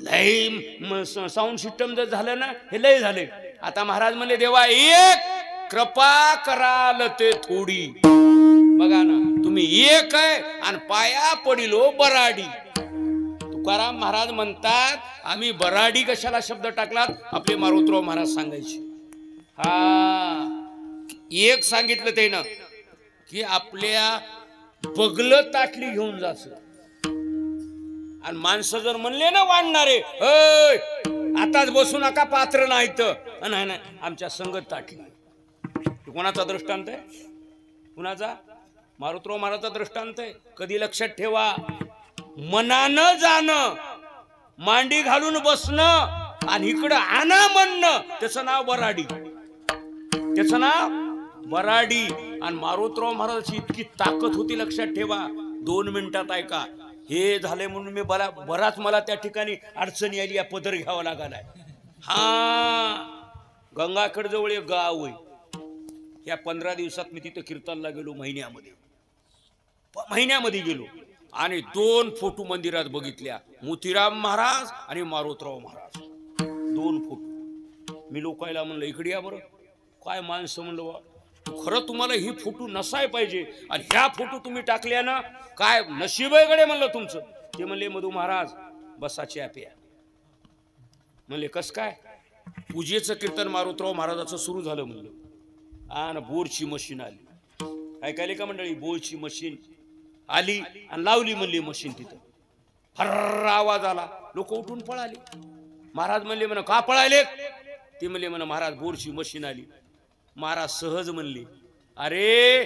लय साऊंड सिस्टम जर झालं ना, हे लय झाले. आता महाराज म्हणले, देवा एक कृपा कराल ते थोडी. बघा ना, तुम्ही एक आहे आणि पाया पडिलो बराडी. तुकाराम महाराज म्हणतात, आम्ही बराडी कशाला शब्द टाकलात? आपले मारुतराव महाराज सांगायचे. हा, एक सांगितलं ते ना की आपल्या बगलं ताटली घेऊन जायचं. आणि माणसं जर म्हणले ना वाढणारे, आताच बसू नका, पात्र नाही तर नाही नाही आमच्या संगत ताटली. कोणाचा दृष्टांत आहे? कुणाचा? मारुतराव महाराजचा दृष्टांत आहे. कधी लक्षात ठेवा, मनानं जाणं, मांडी घालून बसणं आणि इकडं आणा म्हणणं, त्याचं नाव बराडी. त्याचं नाव बराडी. आणि मारुतराव महाराजांची इतकी ताकद होती, लक्षात ठेवा. 2 मिनिटात ऐका. हे झाले म्हणून मी बराच मला त्या ठिकाणी अडचणी आली, या पदर घ्यावा लागलाय. हा, गंगाखेड जवळ एक गाव आहे. या 15 दिवसात मी तिथे कीर्तनला गेलो. महिन्यामध्ये गेलो आणि 2 फोटो मंदिरात बघितल्या. मोतीराम महाराज आणि मारोतराव महाराज, 2 फोटो. मी लोकायला म्हणलं इकडे या बरं. काय माणसं म्हणलं वा, खरं तुम्हाला ही फोटो नसाय पाहिजे आणि ह्या फोटो तुम्ही टाकल्या ना, काय नशीब आहे गडे म्हणलं तुमचं. ते म्हणले मधू महाराज बसाची प्या. म्हणले कस काय? पूजेचं कीर्तन मारुतराव महाराजाचं सुरू झालं म्हणलं, आणि बोरची मशीन आली. ऐकायले का मंडळी? बोरची मशीन आली आणि लावली म्हणली मशीन. तिथं फर्र आवाज आला, लोक उठून पळाले. महाराज म्हणले म्हण का पळाले? ते म्हणले म्हण महाराज बोरची मशीन आली. महाराज सहज म्हणले अरे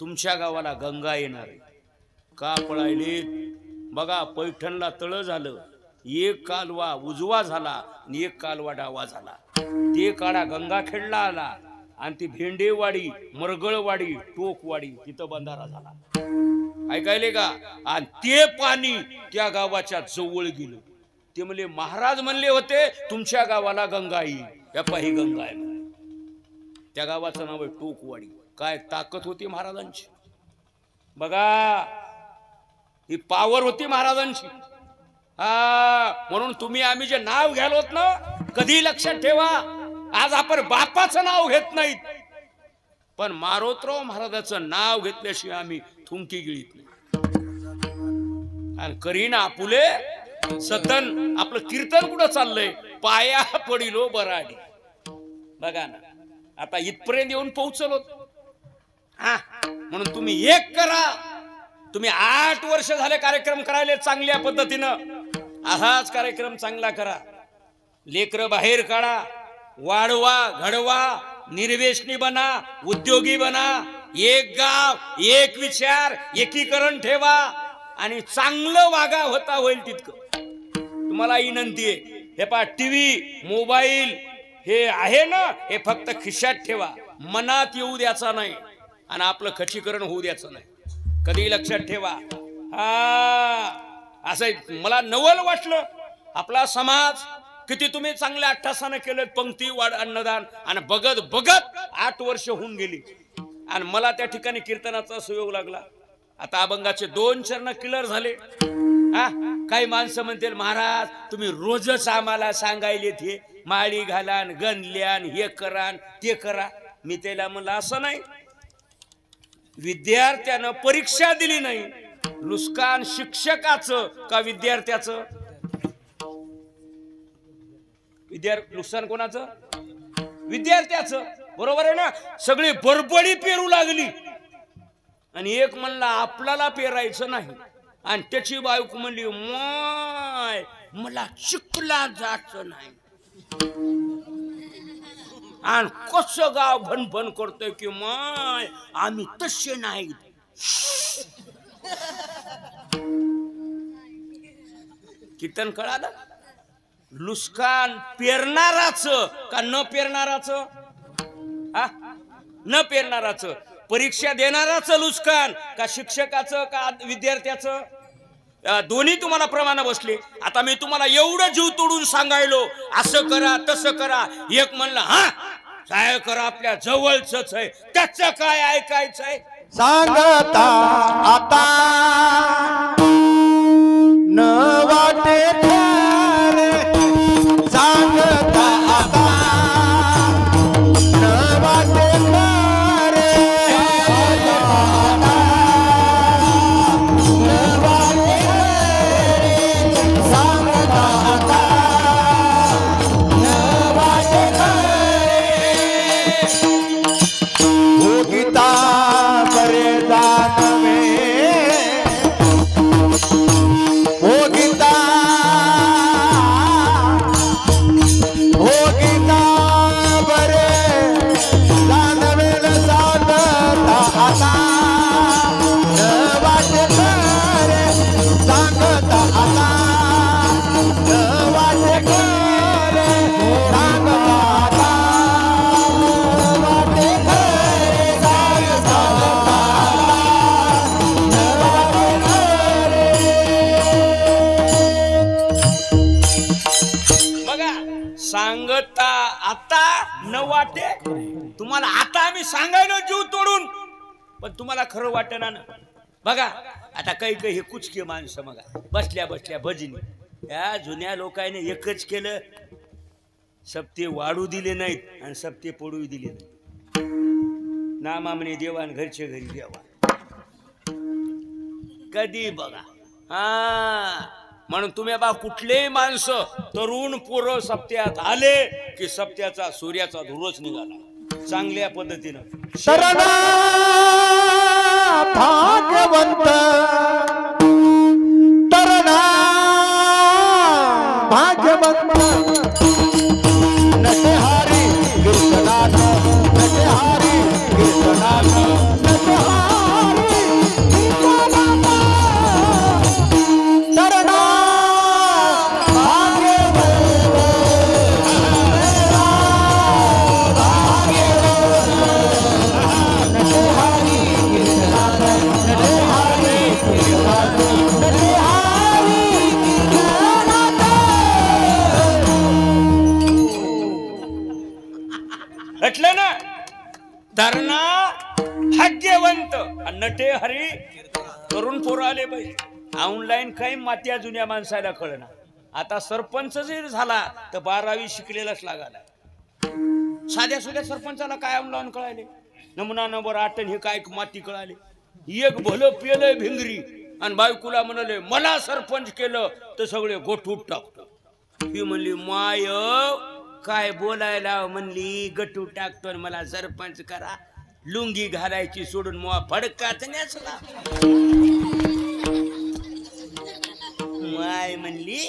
तुमच्या गावाला गंगा येणार आहे. का पळायले? बघा पैठणला तळ झालं, एक कालवा उजवा झाला आणि एक कालवा डावा झाला. ते काळा गंगाखेडला आला आणि ती भेंडेवाडी, मरगळवाडी, टोकवाडी तिथं बंधारा झाला. ऐकायले का? आणि ते पाणी त्या गावाच्या जवळ गेलं. ते म्हणले महाराज म्हणले होते तुमच्या गावाला गंगा येईल. या पाही गंगा आहे. त्या गावाचं नाव आहे टोकवाडी. काय ताकद होती महाराजांची बघा, ही पावर होती महाराजांची. हा, म्हणून तुम्ही आम्ही जे नाव घ्यालोत ना, कधी लक्षात ठेवा, आज आपण बापाचं नाव घेत नाहीत, पण मारोतराव महाराजाचं नाव घेतल्याशिवाय आम्ही थुंकी गिळीत नाही. आणि करीन आपुले सतन आपलं कीर्तन कुठं चाललंय? पाया पडिलो बराडी. बघा ना, आता इथपर्यंत येऊन पोहोचलो. हा, म्हणून तुम्ही एक करा. तुम्ही 8 वर्ष झाले कार्यक्रम करायले चांगल्या पद्धतीनं. असाच कार्यक्रम चांगला करा. लेकर बाहेर काढा, वाढवा, घडवा, निर्व्यसनी बना, उद्योगी बना. एक गाव, एक विचार, एकीकरण ठेवा आणि चांगलं वागा. होता होईल तितकं. तुम्हाला विनंती आहे, हे पहा टीव्ही, मोबाईल हे आहे ना, हे फक्त खिशात ठेवा, मनात येऊ द्यायचा नाही आणि आपलं खचीकरण होऊ द्यायचं नाही. कधी लक्षात ठेवा. हा, असं मला नवल वाटलं. आपला समाज किती तुम्ही चांगल्या अट्टासानं केलं, पंक्ती वाढ अन्नदान, आणि बघत बघत 8 वर्ष होऊन गेली आणि मला त्या ठिकाणी कीर्तनाचा सुयोग लागला. आता अभंगाचे 2 चरण क्लिअर झाले. हा, काही माणसं म्हणतील महाराज तुम्ही रोजच आम्हाला सांगायले ते माळी घालान, गणल्यान, हे करान, ते करा. मी त्याला म्हणलं असं नाही. विद्यार्थ्यानं परीक्षा दिली नाही, नुकसान शिक्षकाचं का विद्यार्थ्याचं? नुकसान कोणाचं? विद्यार्थ्याचं. बरोबर आहे ना? सगळी बडबडी पेरू लागली आणि एक म्हणला आपल्याला पेरायचं नाही, आणि त्याची बायको म्हणली माय मला चिखला जायचं नाही. आणि कसं गाव भनभन करतोय की माय आम्ही तसे नाही. कीर्तन कळालं? नुकसान पेरणाराच का न पेरणाराच? न पेरणाराच. परीक्षा देणाराचं नुकसान का शिक्षकाचं का विद्यार्थ्याचं? दोन्ही तुम्हाला प्रमाण बसले. आता मी तुम्हाला एवढं जीव तोडून सांगायलो असं करा तसं करा. एक म्हणलं हा काय करा आपल्या जवळच आहे, त्याचं काय ऐकायचं आहे? सांगता आता न वाटे ठार. सांगता आता न वाटे ठार. सांगता आता न वाटे ठार. हो गीता करे दान में, हो गीता सांगता आता न वाटे तुम्हाला. आता आम्ही सांगायला जीव तोडून, पण तुम्हाला खरं वाटेना ना. बघा आता काही काही हे कुचके माणसं बघा बसल्या बसल्या भजनी. या जुन्या लोकांनी एकच केलं, सप्ते वाढू दिले नाहीत आणि सप्ते पडू दिले नाहीत. नामामने देवान घरचे घरी देवा कधी बघा. हा म्हणून तुम्ही बा कुठलेही माणसं तरुण पोरं सप्त्यात आले की सप्त्याचा सूर्याचा धुरच निघाला चांगल्या पद्धतीनं. शरणा भाग्यवंत तरणा भाग्यवंत नटहारी कीर्तनाथ नटहारी कीर्तनाथ नटहारी कीर्तनाथ तरणा म्हटलं ना. धरणा भाग्यवंत नटे हरी तरुण पोरं आले पाहिजे. ऑनलाईन काही मात्या जुन्या माणसाला कळना. आता सरपंच जरी झाला तर 12वी शिकलेलाच लागाला. साध्या सुध्या सरपंचाला काय ऑनलाईन कळाले. नमुना नंबर 8 हे काय माती कळाले. एक भलं पेलय भिंगरी आणि बायकोला म्हणाले मला सरपंच केलं तर सगळे गोठूट टाकतो. ही म्हणली माय काय बोलायला म्हणली गटू टाकतो मला सरपंच करा. लुंगी घालायची सोडून मुआ फडकाच नेसला. माय म्हणली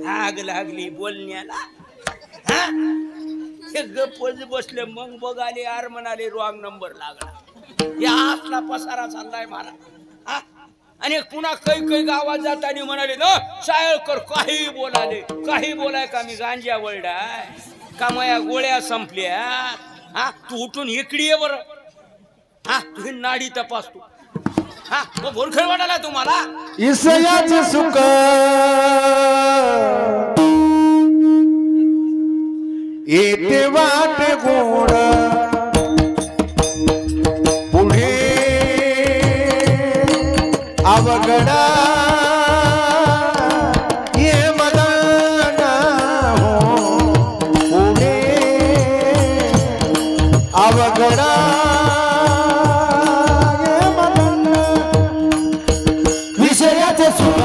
आग लागली बोलण्याला. हा गप्पच बसले. मग बघाले यार म्हणाले रॉंग नंबर लागला. या असला पसारा चाललाय मला. हा आणि पुन्हा काही काही गावात जाताना म्हणाले ना शाळकर काही बोलाले काही बोलाय का मी गांजा वळडाय का माया गोळ्या संपल्या. हा तू उठून इकडे ये बरं. हा तुझी नाडी तपासतो. हा मग भोरखेळ वाटायला तुम्हाला. इसयाचे सुख येते वाट गोड पुढे अवघडा ये मदन हो पुढे अवघडा ये मदन विषयाचे सुख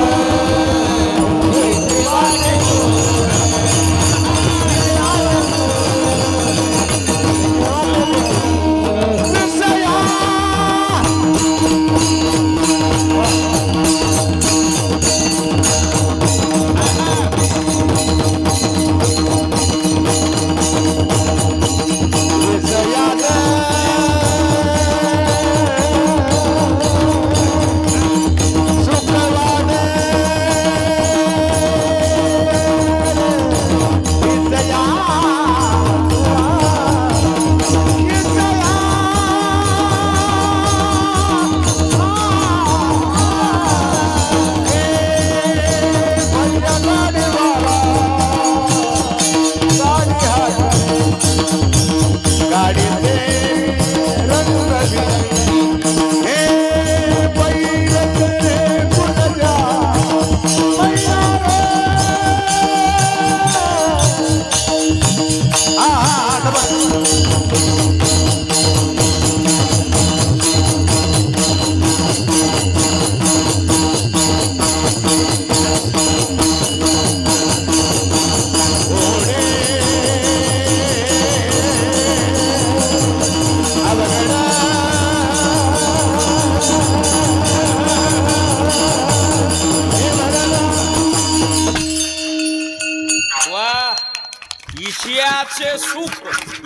सुख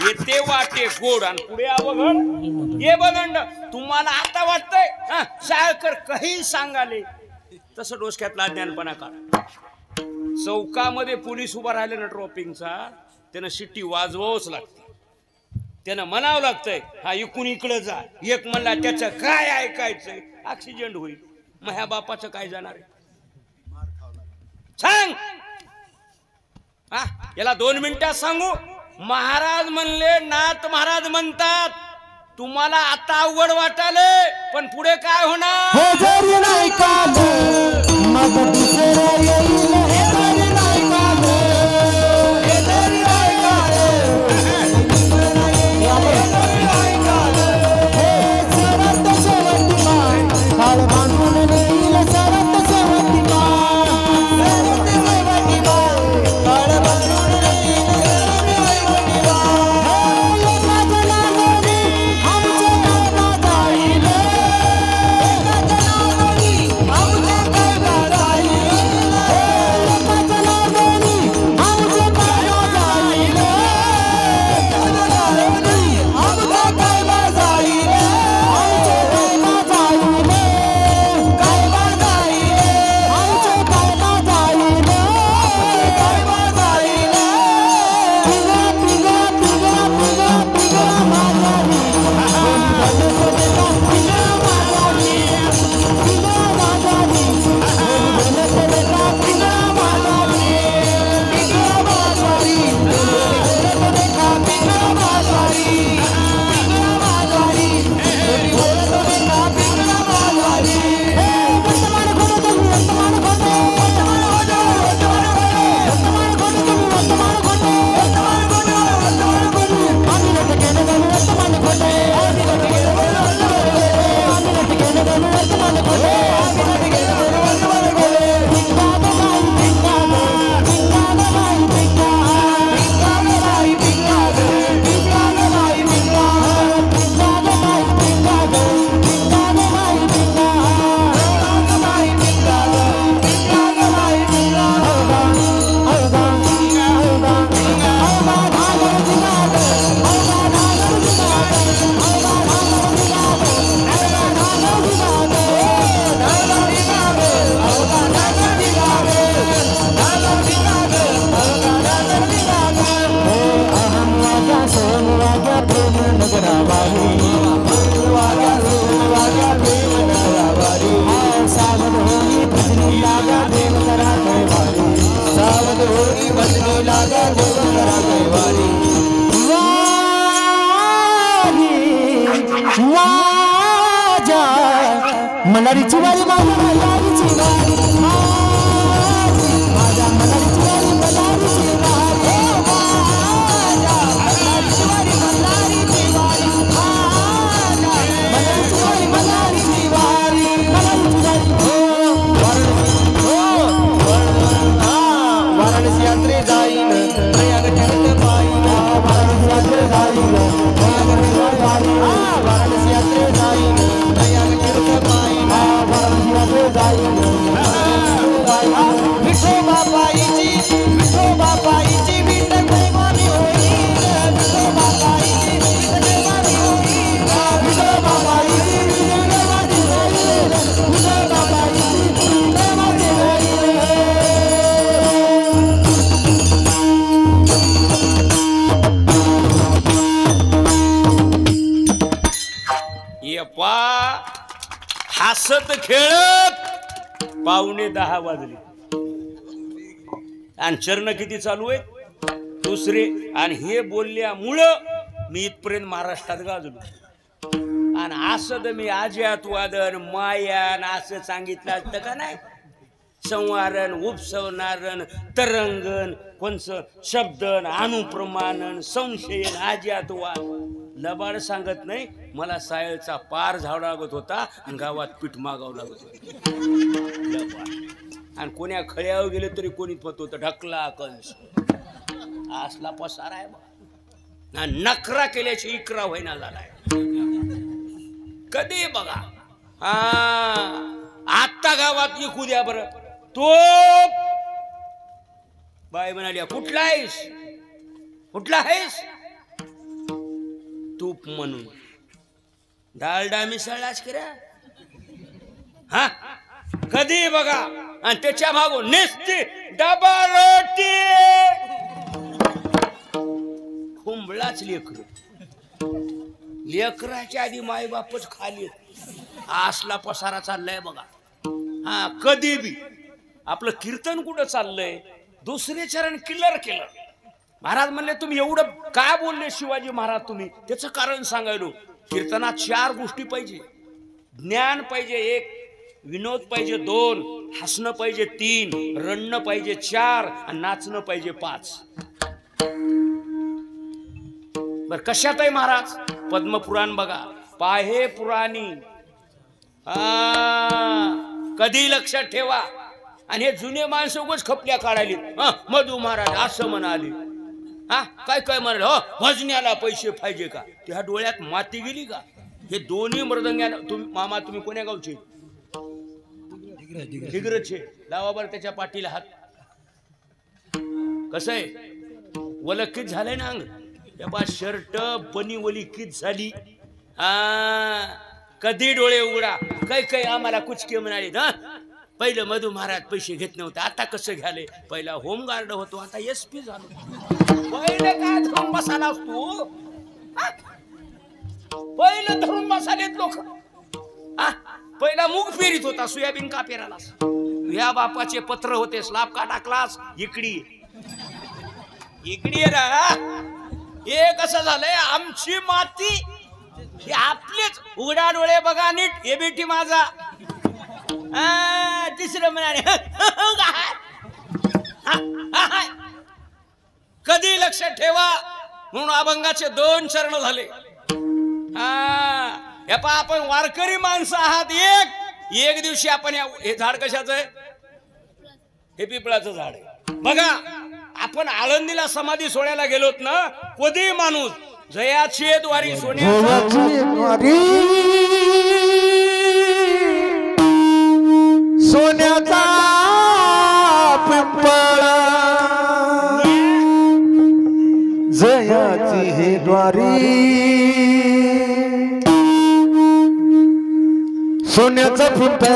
येते वाटे गोड आणि पुढे अवघड ये बदंड. तुम्हाला आता वाटतंय शाळकर काही सांगाले तसं डोसक्यातला ज्ञानपणा काढ. चौकामध्ये पोलीस उभा राहिले ना ट्रॉपिंगचा त्यानं शिट्टी वाजवावंच लागते. त्यानं म्हणावं लागतंय हा इकून इकडे जा. एक म्हणला त्याचं काय ऐकायचंय ऍक्सिडेंट होईल. मग ह्या बापाचं काय जाणार आहे सांग. हा याला 2 मिनिटात सांगू. महाराज म्हणले, नाथ महाराज म्हणतात, तुम्हाला आता अवघड वाटाले पण पुढे काय होणार. हे जरी नाही काल मग दुसरं येईल. हे जरी नाही काल, हे जरी नाही काल, हे सरत शेवटी मान काळ बांधून नेईल. सरत शेवटी मान, सरत शेवटी मान काळ बांधून नेईल. शेवटी मान हे माझं नागोरी आमचे काय ना जाईल. माझं नागोरी आमचे काय ना जाईल. माझं नागोरी आमचे काय ना जाईल. माझं नागोरी आमचे काय ना जाईल. आमचे काय ना जाईल. काय ना जाईल. आमचे काय ना जाईल. काय ना जाईल. पिगा पिगा पिगा पिगा पिगा माजारी. पिगा माजारी. पिगा माजारी. पिगा माजारी. पिगा माजारी. पिगा माजारी. पिगा माजारी. पिगा माजारी. हे वर्तमान खोटं तुम्ही वर्तमान खोटं. वर्तमान खोटं. वर्तमान खोटं. वर्तमान खोटं तुम्ही वर्तमान खोटं. वर्तमान खोटं. वर्तमान खोटं. आम्ही नट केलं गं वर्तमान खोटं. आम्ही नट केलं गं वर्तमान खोटं. आम्ही नट केलं गं वर्तमान खोटं. आम्ही नट केलं गं वर्तमान खोटं. पिंगा गं बाई पिंगा गं. पिंगा गं बाई पिंगा. पिंगा गं बाई पिंगा गं. पिंगा गं बाई पिंगा. पिंगा गं बाई पिंगा गं. पिंगा गं बाई पिंगा. पिंगा गं बाई पिंगा गं. पिंगा गं बाई पिंगा. हौदा हौदा हौदा हौदा धागर दिला गं. हौदा धागर दिला गं. हौदा धागर दिला गं. हौदा धागर दिला गं. धागर दिला गं. हौदा धागर दिला गं. धागर दिला गं. हौदा धागर दिला गं. हे अहम वाग्या सोन वाग्या प्रेम नगरावारी. वाग्या सोन वाग्या प्रेम नगरावारी. सावध होई भजनी लागा देव करा कैवारी. सावध होई भजनी लागा देव करा कैवारी. वारी वाजा मलारीची वारी माझ्या मलारीची वारी. माझ्या मलारीची वारी मलारीची वारी. माझ्या मलारीची वारी मलारीची वारी. माझ्या मलारीची वारी मलारीची वारी. मलारीची वारी वाराणसी यात्रे जाईन प्रयाग ठरत पायीन. वाराणसी यात्रे जाईन प्रयाग ठरत पायीन. वाराणसी यात्रे जाईन प्रयाग ठरत पायीन. वाराणसी यात्रे जाईन विठोबा पायीची. विठोबा पायीची विठ्ठल प्रेमाने होईल. विठोबा पायीची विठ्ठल प्रेमाने होईल. विठोबा पायीची विठ्ठल प्रेमाने होईल. विठोबा पायीची प्रेमाने होईल. येपा हसत खेळत 9:45 वाजले आणि चरण किती चालू आहेत 2. आणि हे बोलल्यामुळं मी इथपर्यंत महाराष्ट्रात गाजलो. आणि असं तर मी आज्यात वादन मायान असं सांगितलं असतं का नाही. संवारण उपसवनारण तरंगण कोणचं शब्दन अनुप्रमाणन संशयन आज्यातवाद लबाड सांगत नाही. मला सायळचा पार झाडावं लागत होता आणि गावात पीठ मागावं लागत होतं. आणि कोण्या खळ्यावर गेले तरी कोणी फत होतं ढकला कंस असला पसार आहे बघा. नखरा केल्याची इकरा होईना झालाय कधी बघा. आता गावात इकू द्या बरं. तो बाई म्हणाली कुठला आहेस कुठला आहेस. तूप म्हणून डालडा मिसळलाच करा. हा कधी बघा. आणि त्याच्या मागून नेसती डबा रोटी हुंबळाच लेकर. लेकराच्या आधी माई बापच खाली असला पसारा चाललाय बघा. हा कधी बी आपलं कीर्तन कुठं चाललंय दुसरे चरण किल्लर केलं. महाराज म्हणले तुम्ही एवढं काय बोलले शिवाजी महाराज तुम्ही? त्याचं कारण सांगायलो. कीर्तनात 4 गोष्टी पाहिजे. ज्ञान पाहिजे 1, विनोद पाहिजे 2, हसणं पाहिजे 3, रडणं पाहिजे 4 आणि नाचणं पाहिजे 5. बर कशात आहे महाराज? पद्मपुराण बघा, पाहे पुराणी. कधी लक्षात ठेवा. आणि हे जुने माणसं उगाच खपल्या काढायली. मधू महाराज असं म्हणाले. काय काय म्हणाले? हो भजन्याला पैसे पाहिजे का? त्या डोळ्यात माती गेली का? हे दोन्ही मृदंग्याला. तुम्ही मामा तुम्ही कोण्या गावचे? हिगरचे. लावा बरं त्याच्या पाठीला हात. कसं आहे वलकीत झालंय ना अंग. त्या बा शर्ट बनी वली कित झाली. कधी डोळे उघडा. काही आम्हाला कुचके म्हणाले ना. पहिलं मधू महाराज पैसे घेत नव्हते, आता कसं घ्याले? पहिला होमगार्ड होतो, आता SP झालो. पहिले काय धरून बसायला असतो? पहिलं धरून बसालेत लोक. पहिला मूग पेरीत होता, सोयाबीन का पेरालास? ह्या बापाचे पत्र होते, स्लाब का टाकलास? इकडी रा. हे कसं झालंय? आमची माती हे आपलेच. उघडा डोळे बघा नीट. हे बेटी माझा. तिसरं म्हणाले कधी लक्षात ठेवा. म्हणून अभंगाचे 2 चरण झाले. हे पहा आपण वारकरी माणसं आहात. एक दिवशी आपण हे झाड कशाचं आहे? हे पिपळाचं झाड आहे. बघा आपण आळंदीला समाधी सोहळ्याला गेलोत ना. कधी माणूस जयाची द्वारी सोन्याचा पिंपळा जयाची हे द्वारी सोन्याचा पिंपळा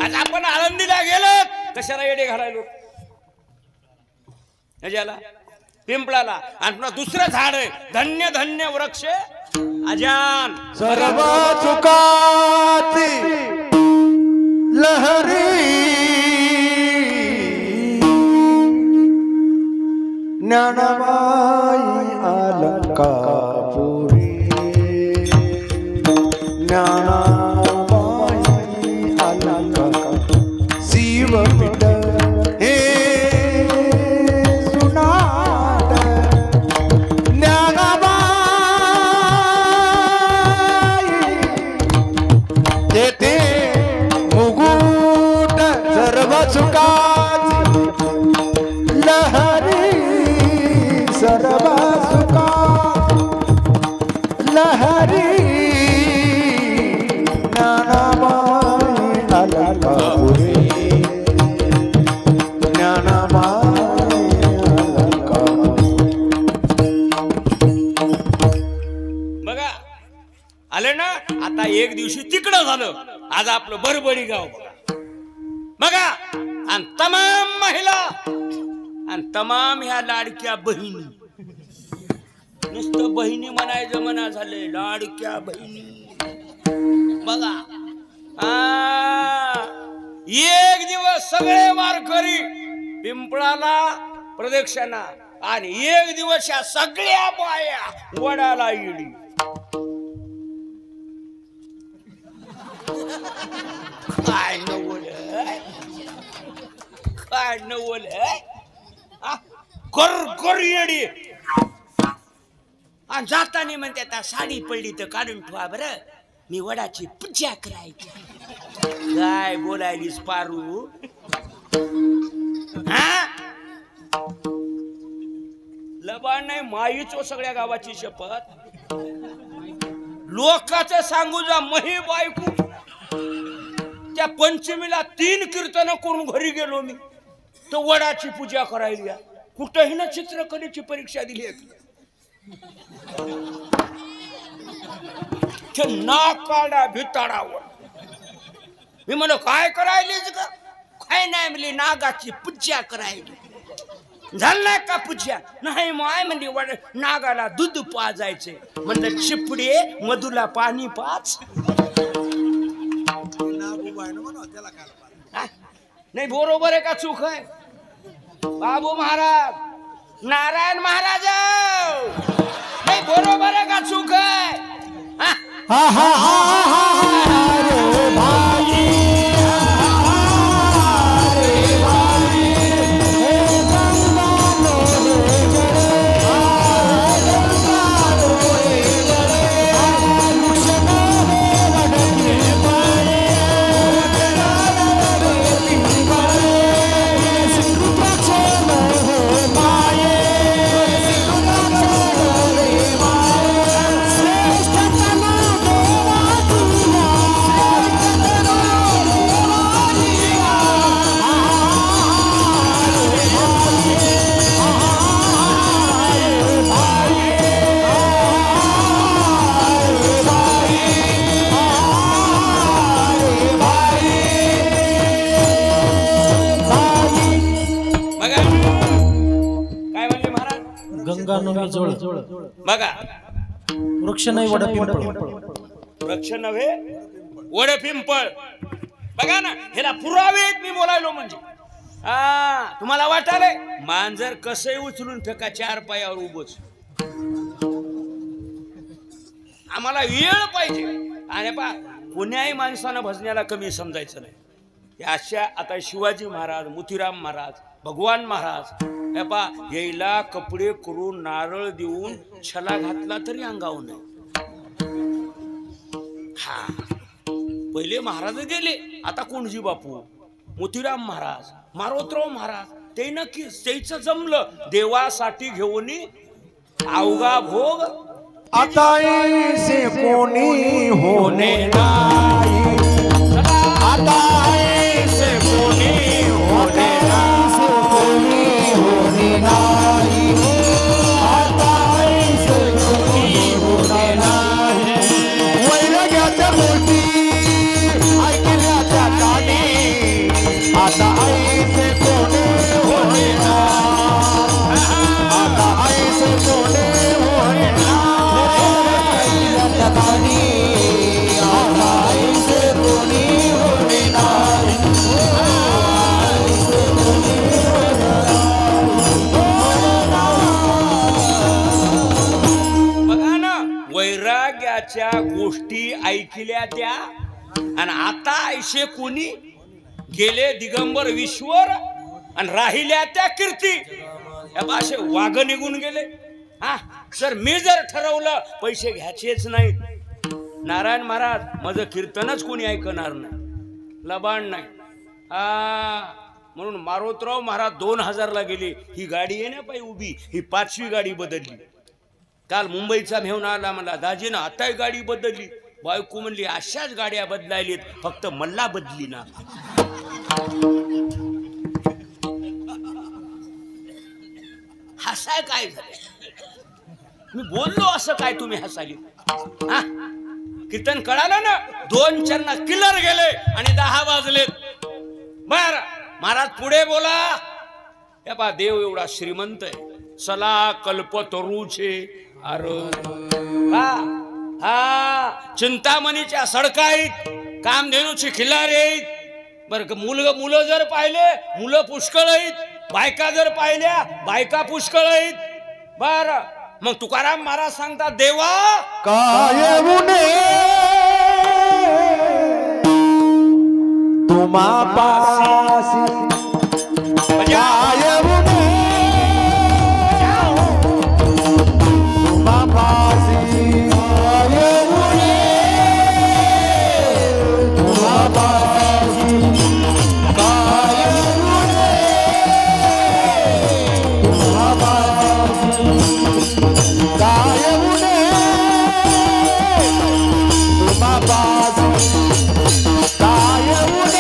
आज आपण आळंदीला गेलो. कशाला येडे घालायलो? ह्याला पिंपळाला. आणि पुन्हा दुसरं झाड आहे धन्य धन्य वृक्ष अजान. सर्व चुकाची लहरी ज्ञानबाई अलंकापुरी ज्ञानबाई अलंका शिवपीठ हे सुनाट ज्ञानबाई तेथे मुकुट सर्व चुकाची लहरी सर्व सुखा लहरी ज्ञानबाई अलंकापुरी ज्ञानबाई अलंकापुरी. बघा आले ना. आता एक दिवशी तिकडं झालं. आज आपलं बरबडी गाव बघा. आणि तमाम महिला आणि तमाम ह्या लाडक्या बहिणी. नुसतं बहिणी म्हणायचं म्हणा झाले. लाडक्या बहिणी बघा. एक दिवस सगळे वारकरी पिंपळाला प्रदक्षिणा आणि एक दिवस या सगळ्या बाया वडाला इडी. काय नवल काय नवल कर येडी आणि जाताना म्हणते आता साडी पडली तर काढून ठेवा बरं मी वडाची पूजा करायची काय बोलायलीस पारू हा लबाड नाही माईचो सगळ्या गावाची शपथ लोकांचं सांगू जा मही बायको त्या पंचमीला 3 कीर्तन करून घरी गेलो मी तर वडाची पूजा करायला कुठेही ना चित्रकलेची परीक्षा दिली नाकाडा भिताडावर मी म्हणलं काय करायलीच का काय नाही म्हणली नागाची पूजा करायली झालं का पूजा नाही माय म्हणजे नागाला दूध पाजायचे म्हणलं चिपडे मधुला पाणी पाच नाही बरोबर आहे का चूक आहे बाबू महाराज नारायण महाराज नाही बरोबर आहे का चूक आहे हा हा हा रे भाई बघा वृक्ष नाही वड पिंपळ वृक्ष नव्हे वड पिंपळ बघा ना ह्याला पुरावे मी बोलायलो म्हणजे तुम्हाला वाटालय मांजर कसंही उचलून फेका 4 पायावर उभंच आम्हाला वेळ पाहिजे आणि पा कोण्याही माणसानं भजण्याला कमी समजायचं नाही अशा आता शिवाजी महाराज मोतीराम महाराज भगवान महाराज हे पा यायला कपडे करून नारळ देऊन छला घातला तरी अंगावर नाही हा पहिले महाराज गेले आता कोणजी बापू मोतीराम महाराज मारोतराव महाराज ते नक्की त्याच जमलं देवासाठी घेऊन अवघा भोग आता ऐसे कोणी होणे नाही आता ऐसे कोणी होणे नाही आता ऐसे कोणी होणे नाही वैराग्याच्या गोष्टी ऐकल्या त्या कानी आता ऐसे कोणी होणे नाही आता ऐसे कोणी होणे नाही आता ऐसे कोणी होणे नाही वैराग्याच्या गोष्टी ऐकल्या त्या आणि आता ऐसे कोणी गेले दिगंबर विश्वर आणि राहिल्या त्या कीर्ती या भाषे वाघ निघून गेले हा सर मी जर ठरवलं पैसे घ्यायचेच नाही नारायण महाराज माझं कीर्तनच कोणी ऐकणार नाही लबाड नाही म्हणून मारोतराव महाराज 2000 ला गेले ही गाडी आहे ना पाई उभी ही 5वी गाडी बदलली काल मुंबईचा मेहून आला मला दाजीनं आता गाडी बदलली बायको म्हणली अशाच गाड्या बदलायलीत फक्त मल्ला बदली ना हसाय काय झालं मी बोललो असं काय तुम्ही हसाली कीर्तन कळालं ना 2 चरण किलर गेले आणि 10 वाजलेत बर महाराज पुढे बोला या पा देव एवढा श्रीमंत आहे सला कल्पतरूचे अरे हा चिंतामणीच्या सडका आहेत कामधेनूची खिल्लारी आहेत बर मुलं जर पाहिले मुलं पुष्कळ आहेत बायका जर पाहिल्या बायका पुष्कळ आहेत बर मग तुकाराम महाराज सांगतात देवा काय तुम्हापासी काय उणे तुम्हापासी काय उणे तुम्हापासी काय उणे तुम्हापासी काय उणे तुम्हापासी काय उणे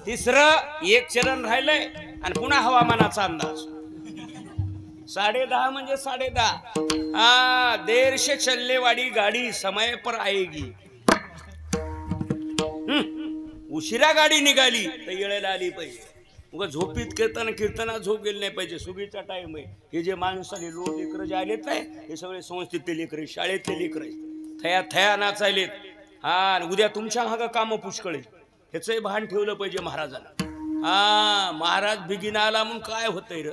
तिसरं एक चरण राहिलंय आणि पुन्हा हवामानाचा अंदाज 10:30 म्हणजे 10:30 हाँ देर से चलने वाली गाड़ी समय पर आएगी उशिरा गाडी निघाली तर येळेला आली पाहिजे उगा झोपीत कीर्तना झोप गेली नाही पाहिजे सुगीचा टाइम आहे हे जे माणसाले लोक लेकर जे आलेत नाही हे सगळे संस्थेतले लेकर शाळेतले लेकर थया थया नाचायलेत हा उद्या तुमच्या मागं काम पुष्कळ ह्याचंही भान ठेवलं पाहिजे महाराजाला हा महाराज बिगिन आला म्हणून काय होतंय र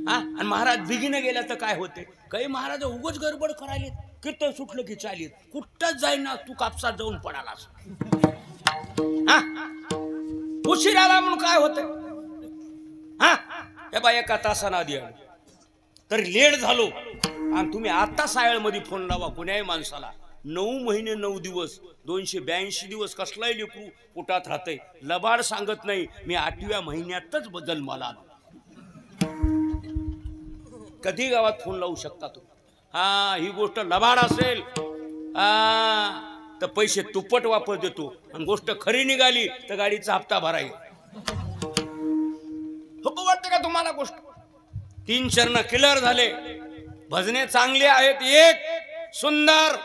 हा आणि महाराज बिगिन गेला तर काय होते काही महाराज उगाच गडबड करायलेत कीर्तन सुटलं की चालीत कुठंच जाईन ना तू कापसात जाऊन पडालास हा उशीर आला म्हणून काय होतंय हा हे बा एका तासाना आधी आलो तर लेट झालो आणि तुम्ही आता सायळमध्ये फोन लावा कोण्याही माणसाला 9 महिने 9 दिवस 282 दिवस कसलाही लेकरू पोटात राहतंय लबाड सांगत नाही मी 8व्या महिन्यातच बदल मला कधी गावात फोन लावू शकता तू हा ही गोष्ट लबाड असेल तर पैसे तुप्पट वापर देतो आणि गोष्ट खरी निघाली तर गाडीचा हप्ता भराय वाटतं का तुम्हाला गोष्ट 3 चरण क्लिअर झाले भजने चांगले आहेत एक सुंदर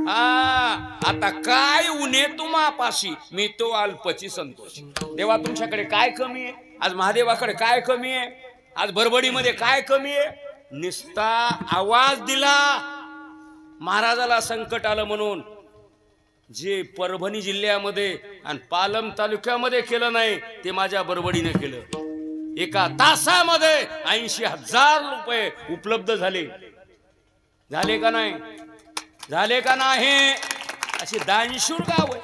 आता काय उन्हे तुम्हापाशी मी तो अल्पची संतोष देवा तुमच्याकडे काय कमी आहे आज महादेवाकडे काय कमी आहे आज बरबडीमध्ये काय कमी आहे निस्ता आवाज दिला महाराजाला संकट आलं म्हणून जे परभणी जिल्ह्यामध्ये आणि पालम तालुक्यामध्ये केलं नाही ते माझ्या बरबडीने केलं एका तासामध्ये 80,000 रुपये उपलब्ध झाले झाले का नाही झाले का नाही अशी दानशूर गाव आहे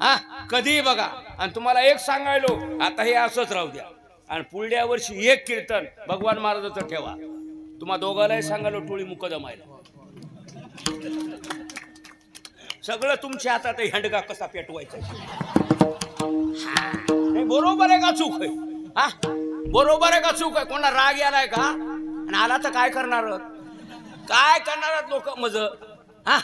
हा कधी बघा आणि तुम्हाला एक सांगायलो आता हे असंच राहू द्या आणि पुढल्या वर्षी एक कीर्तन भगवान महाराजाचं ठेवा तुम्हा दोघांनाही सांगायलो टोळी मुक जमायला सगळं तुमच्या हातात हंडगा कसा पेटवायचा बरोबर आहे का चूक आहे हा बरोबर आहे का चूक आहे कोणा राग यालाय का आणि आला तर काय करणार लोक मज हा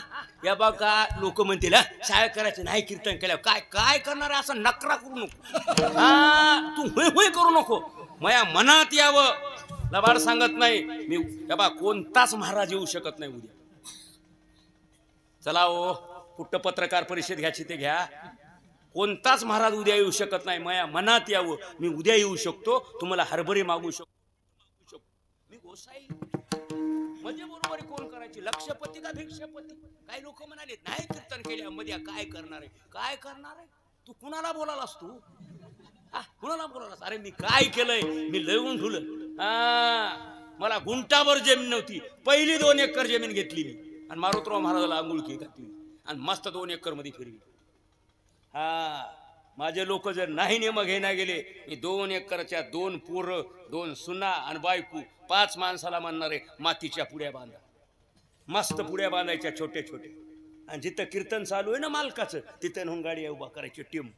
या बघा लोक म्हणतील शाळा करायचं नाही कीर्तन केल्यावर काय काय करणार असं नकरा करू नको हा तू होय होय करू नको माझ्या मनात यावं लबाड सांगत नाही मी या बा कोणताच महाराज येऊ शकत नाही उद्या चला हो, कुठं पत्रकार परिषद घ्यायची ते घ्या. कोणताच महाराज उद्या येऊ शकत नाही. माझ्या मनात यावं, मी उद्या येऊ शकतो, तुम्हाला हरभरे मागू शकतो. मी गोसाई म्हणजे बरोबर आहे. कोण करायची, लक्षपती का भिक्षपती? काही लोक म्हणाले नाही कीर्तन केल्यामध्ये काय करणार आहे, काय करणार आहे तू? कुणाला बोलालास तू? कुणाला बोलालास? अरे मी काय केलंय, मी लयवून ठुलं. मला गुंटाभर जमीन नव्हती, पहिली 2 एकर जमीन घेतली मी आणि मारुतराव महाराजाला आंघोळकी घातली आणि मस्त 2 एकर मध्ये फिरली. माझे लोक जर नाही नेम घेण्या गेले, मी 2 एकरच्या 2 पोरं, 2 सुना आणि बायकू, 5 माणसाला म्हणणारे मातीच्या पुड्या बांधा. मस्त पुड्या बांधायच्या छोटे छोटे, आणि जिथं कीर्तन चालू आहे ना मालकाचं, तिथं नेऊन गाडी उभा करायची टीम.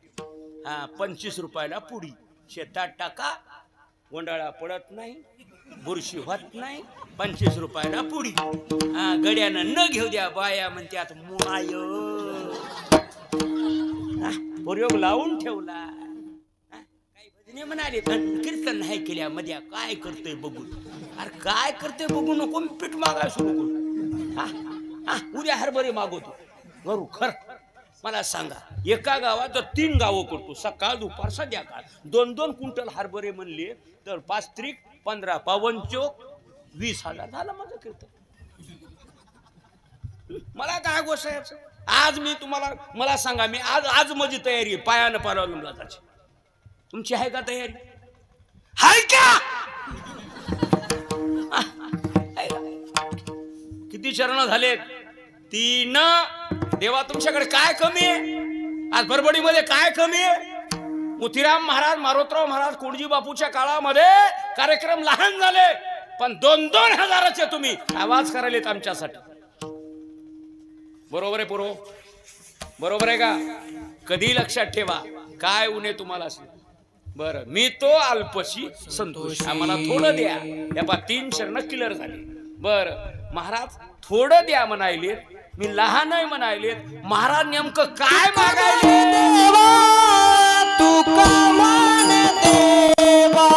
25 रुपयाला पुडी, शेतात टाका, गोंडाळा पडत नाही, बुरशी होत नाही. 25 रुपयाला पुडी. गड्यानं न घेऊ द्या, बाया म्हणत्यात मुळाय. प्रयोग लावून ठेवला. काही भजने म्हणाले कीर्तन नाही केल्या मध्ये काय करतोय बघून. अरे काय करतोय बघू नको, मी पीठ मागाय सुरू करू. उद्या हरभरे मागवतो घरू. खर मला सांगा, एका गावात जर 3 गावं करतो, सकाळ दुपार संध्याकाळ, 2-2 क्विंटल हरभरे म्हणले तर 5 त्रिक 15, 55, 20,000 झालं माझं कीर्तन. मला काय गोसायचं. आज मी तुम्हाला, मला सांगा, मी आज माझी तयारी आहे पायानं पारावून जायची. तुमची आहे का तयारी? हाय का? किती चरण झालेत? 3. देवा तुमच्याकडे काय कमी आहे? आज बरबडीमध्ये काय कमी आहे? मोतीराम महाराज, मारुतराव महाराज, कोणजी बापूच्या काळामध्ये कार्यक्रम लहान झाले, पण 2-2 हजाराचे तुम्ही आवाज करायलेत आमच्यासाठी. बरोबर आहे पोरो? बरोबर आहे का? कधी लक्षात ठेवा, काय उणे तुम्हाला असेल. बरं, मी तो अल्पशी संतोष, आम्हाला थोडं द्या. या 3 शरण क्लिअर झाले. बरं, महाराज थोडं द्या म्हणायले, मी लहान नाही म्हणायले. महाराज नेमकं काय मागायले? तू का मान देवा,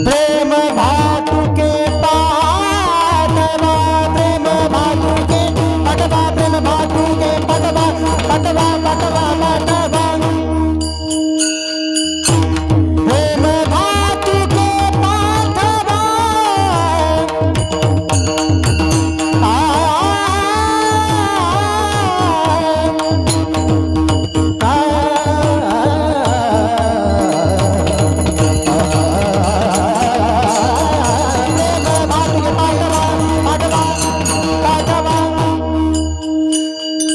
प्रेम भातुके पाठवा प्रेम भातुके पटवा प्रेम भातुके पटवा पटवा पटवा पटवा प्रेम भातुके पाठवा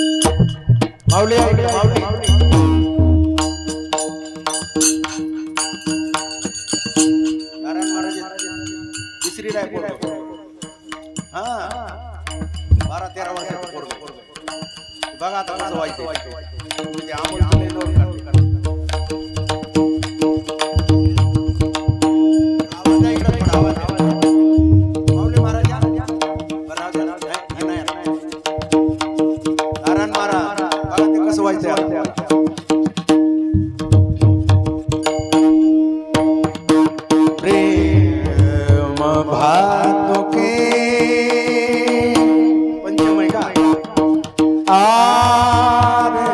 माऊली माऊली नारायण महाराज तिसरी राय पोरग हा 12-13 वर्षाचं पोरग बघा आता कसं व्हायचं म्हणजे आम्हाला लय लोक करतात आवाज आहे इकडे थोडा आवाज आहे माऊली महाराज बरं नाही नारायण महाराज बघा ते कसं व्हायचं प्रेम भातुके पंचम आहे का आरे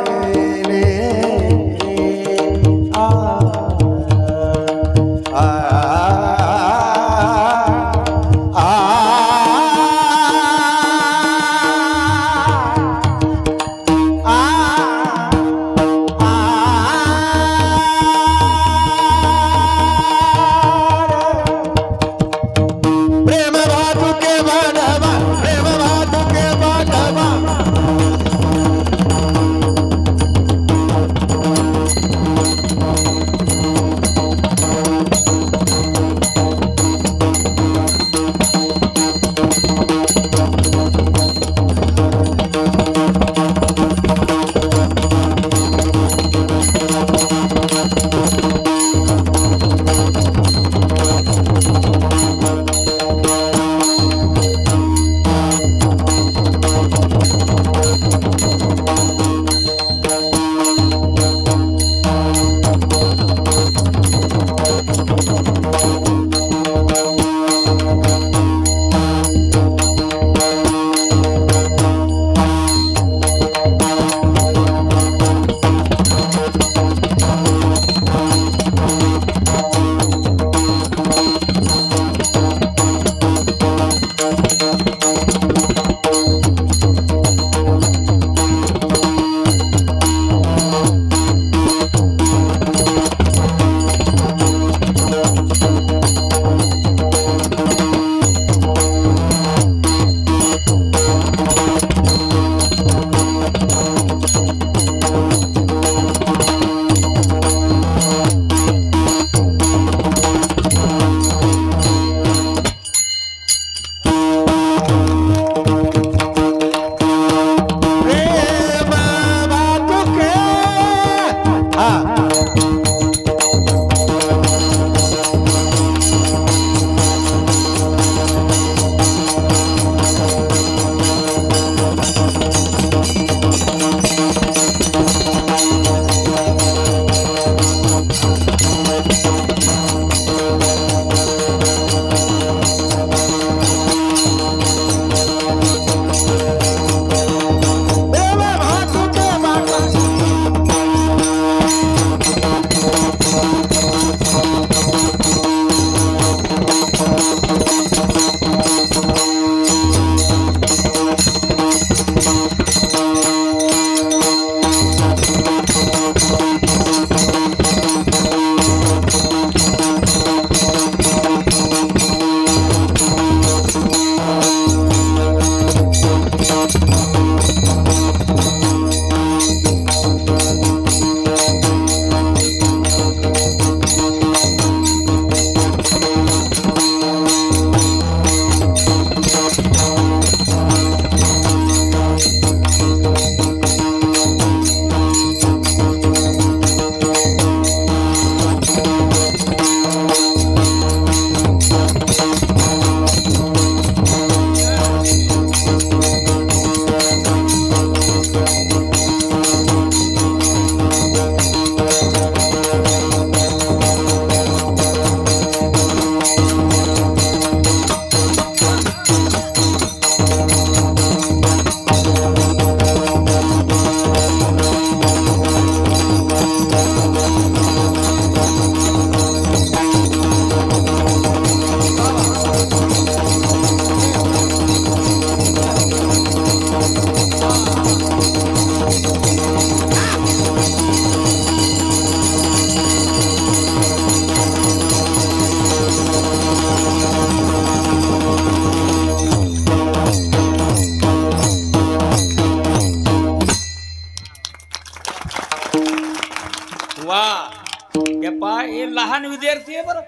लहान विद्यार्थी आहे बरं,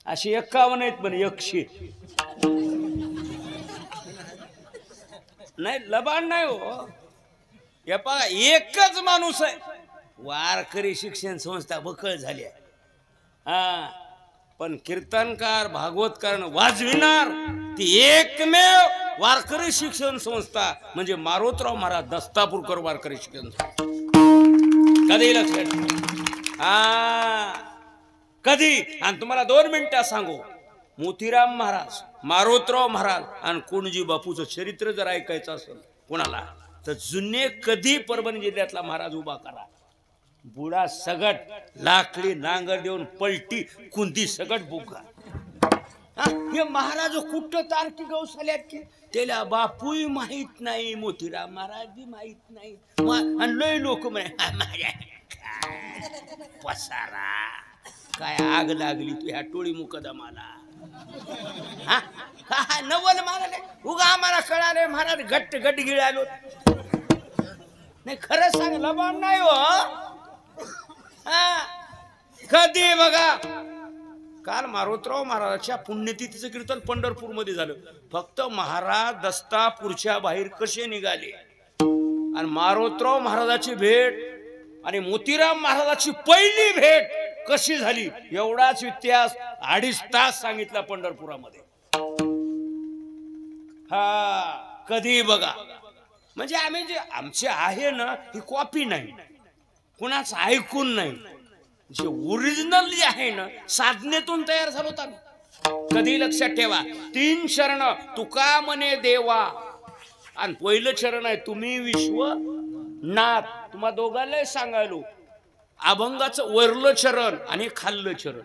अशी 51 आहेत पण 100 नाही. लबाड नाही हो. या पहा एकच माणूस आहे, वारकरी शिक्षण संस्था बकळ झाली आहे. हा पण कीर्तनकार भागवतकार वाजविणार ती एकमेव वारकरी शिक्षण संस्था म्हणजे मारोतराव महाराज दस्तापूरकर वारकरी शिक्षण संस्था. कधी लक्षात कधी. आणि तुम्हाला 2 मिनिटात सांगू, मोतीराम महाराज, मारोतराव महाराज आणि कोणजी बापूचं चरित्र जर ऐकायचं असेल कोणाला तर जुने कधी परभणी जिल्ह्यातला महाराज उभा करा. बुडा सगट लाकडी नांगर देऊन पलटी कुंदी सगट बुका. हे महाराज कुठं तारकी गौसाल्यात की त्याला बापूही माहित नाही, मोतीराम महाराज बी माहित नाही. आणि लय लोक म्हणे पसारा काय आग लागली तू ह्या टोळी मुकदमाला. काय नवल म्हणाले उगा आम्हाला कळाले महाराज गट्ट गट गिळालो नाही. खरंच सांग लबाड नाही हो. कधी बघा काल मारोतराव महाराजांच्या पुण्यतिथीचं कीर्तन पंढरपूर मध्ये झालं. फक्त महाराज दस्तापूरच्या बाहेर कसे निघाले आणि मारोतराव महाराजाची भेट आणि मोतीराम महाराजाची पहिली भेट कशी झाली एवढाच इतिहास 2.5 तास सांगितला पंढरपुरामध्ये. हा कधी बघा म्हणजे आम्ही जे आमचे आहे ना ही कॉपी नाही, कुणाच ऐकून नाही, जे ओरिजिनल जे आहे ना साधनेतून तयार झालो होता. कधी लक्षात ठेवा 3 चरण तुका म्हणे देवा आणि पहिलं चरण आहे तुम्ही विश्वनाथ. तुम्हा दोघांना सांगायलो अभंगाचं वरलं चरण आणि खाल्लं चरण.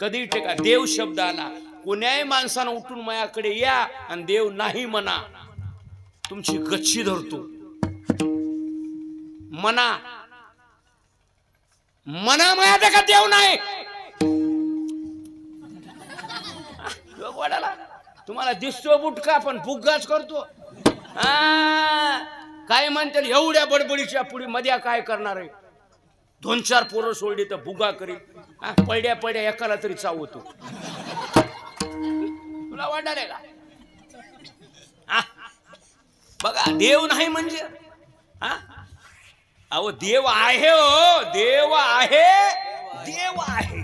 कधी टेका देव शब्द आला कोण्याही माणसानं उठून माझ्याकडे या आणि देव नाही म्हणा तुमची गच्ची धरतो. मना मना माया का देव नाही. तुम्हाला दिसतो बुटका पण फुग्गाच करतो. काय म्हणते एवढ्या बडबडीच्या पुढे मध्ये काय करणार आहे. 2-4 पोरं सोडली तर भुगा करील. पडल्या पडल्या एकाला तरी चावतो. तुला वाटायला का बघा देव नाही म्हणजे अहो देव आहे हो, देव आहे, देव आहे,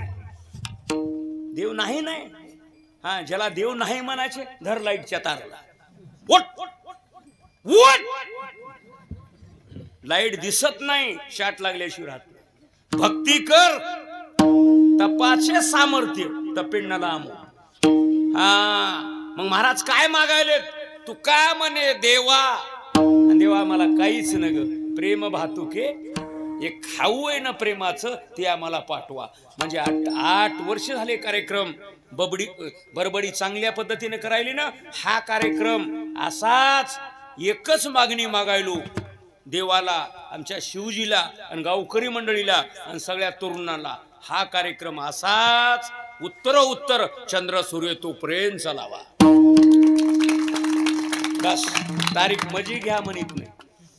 देव नाही नाही. ज्याला देव नाही म्हणायचे धर लाईटच्या ताराला लाईट दिसत नाही शाट लागल्याशिवाय राहत. भक्ती कर तपाचे सामर्थ्य तपिंडाला आमो. मग महाराज काय मागायले तू का म्हणे देवा. देवा मला काहीच न ग प्रेम भातुके एक खाऊ आहे ना प्रेमाचं ते आम्हाला पाठवा. म्हणजे 8 वर्ष झाले कार्यक्रम बडबडी चांगल्या पद्धतीने करायली ना. हा कार्यक्रम असाच एकच मागणी मागायलो देवाला, आमच्या शिवजीला आणि गावकरी मंडळीला आणि सगळ्या तरुणांना हा कार्यक्रम असाच उत्तर चंद्र सूर्य तोपर्यंत चालावा. बस तारीख मजी घ्या म्हणत नाही.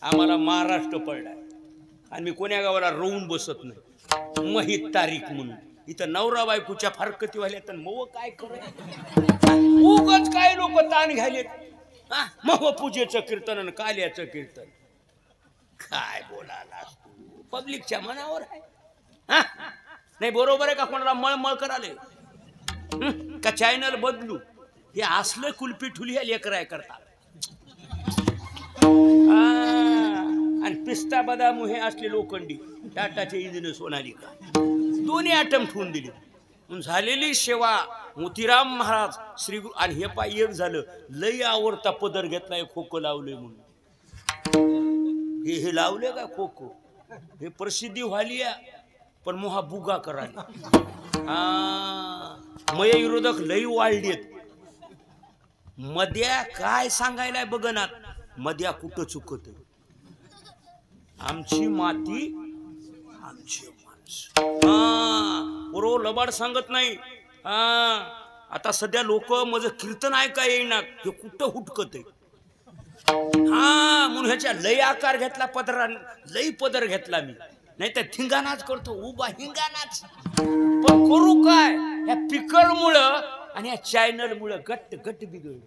आम्हाला महाराष्ट्र पडलाय आणि मी कोण्या गावाला रोवून बसत नाही. महित तारीख म्हणून इथं नवरा बायकोच्या फारकती व्हायला तर मग काय करू उगच काय लोक ताण घ्यायलेत. मग पूजेचं कीर्तन आणि काल्याचं कीर्तन काय बोलायला तू पब्लिकच्या मनावर आहे. नाही बरोबर आहे का. कोणाला मळमळ कराले का चॅनल बदलू हे असलं कुलपी ठुली लेकर करता. आणि पिस्ता बदाम हे असले लोखंडी टाटाचे इंजिन सोनालिका दोन्ही आयटम ठेवून दिले. झालेली सेवा मोतीराम महाराज श्री गुरु आणि हे पाय एक झालं लई आवडता पदर घेतलाय खोकं लावले म्हणून. हे लावले का खोकं हे प्रसिद्धी व्हाली पण मोहा बुगा करायला. मय विरोधक लई वाढलेत. मध्या काय सांगायला बघनात मध्या कुठं चुकत. आमची माती आमची माणसं बरोबर लबाड सांगत नाही. आता सध्या लोक माझं कीर्तन ऐका येईना हे कुठं हुटकत आहे. म्हणून ह्याच्या लय आकार घेतला पदरा लई पदर घेतला मी नाही तर थिंगाणाच करतो उभा हिंगाणाच. पण करू काय ह्या पिकर मुळे आणि या चॅनल मुळे गट्ट बिघडलं.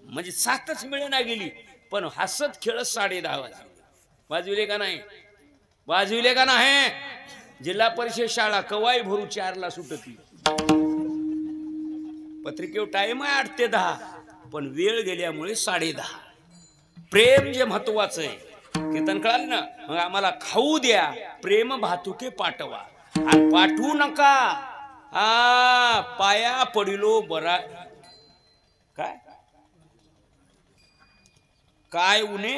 म्हणजे 7च मिळेना गेली पण हसत खेळत 10:30 वाजविले का नाही? वाजविले का नाही? जिल्हा परिषद शाळा कवाई भरू 4ला सुटती. पत्रिकेवर टाइम आहे 8 ते 10 पण वेळ गेल्यामुळे 10:30. प्रेम जे महत्वाचं आहे कीर्तन कळालं ना. मग आम्हाला खाऊ द्या प्रेम भातुके पाठवा आणि पाठवू नका पाया पडिलो बरा. काय उन्हे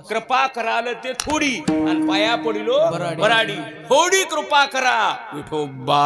कृपा कराल ते थोडी आणि पाया पडिलो बराडी. थोडी कृपा करा विठोबा.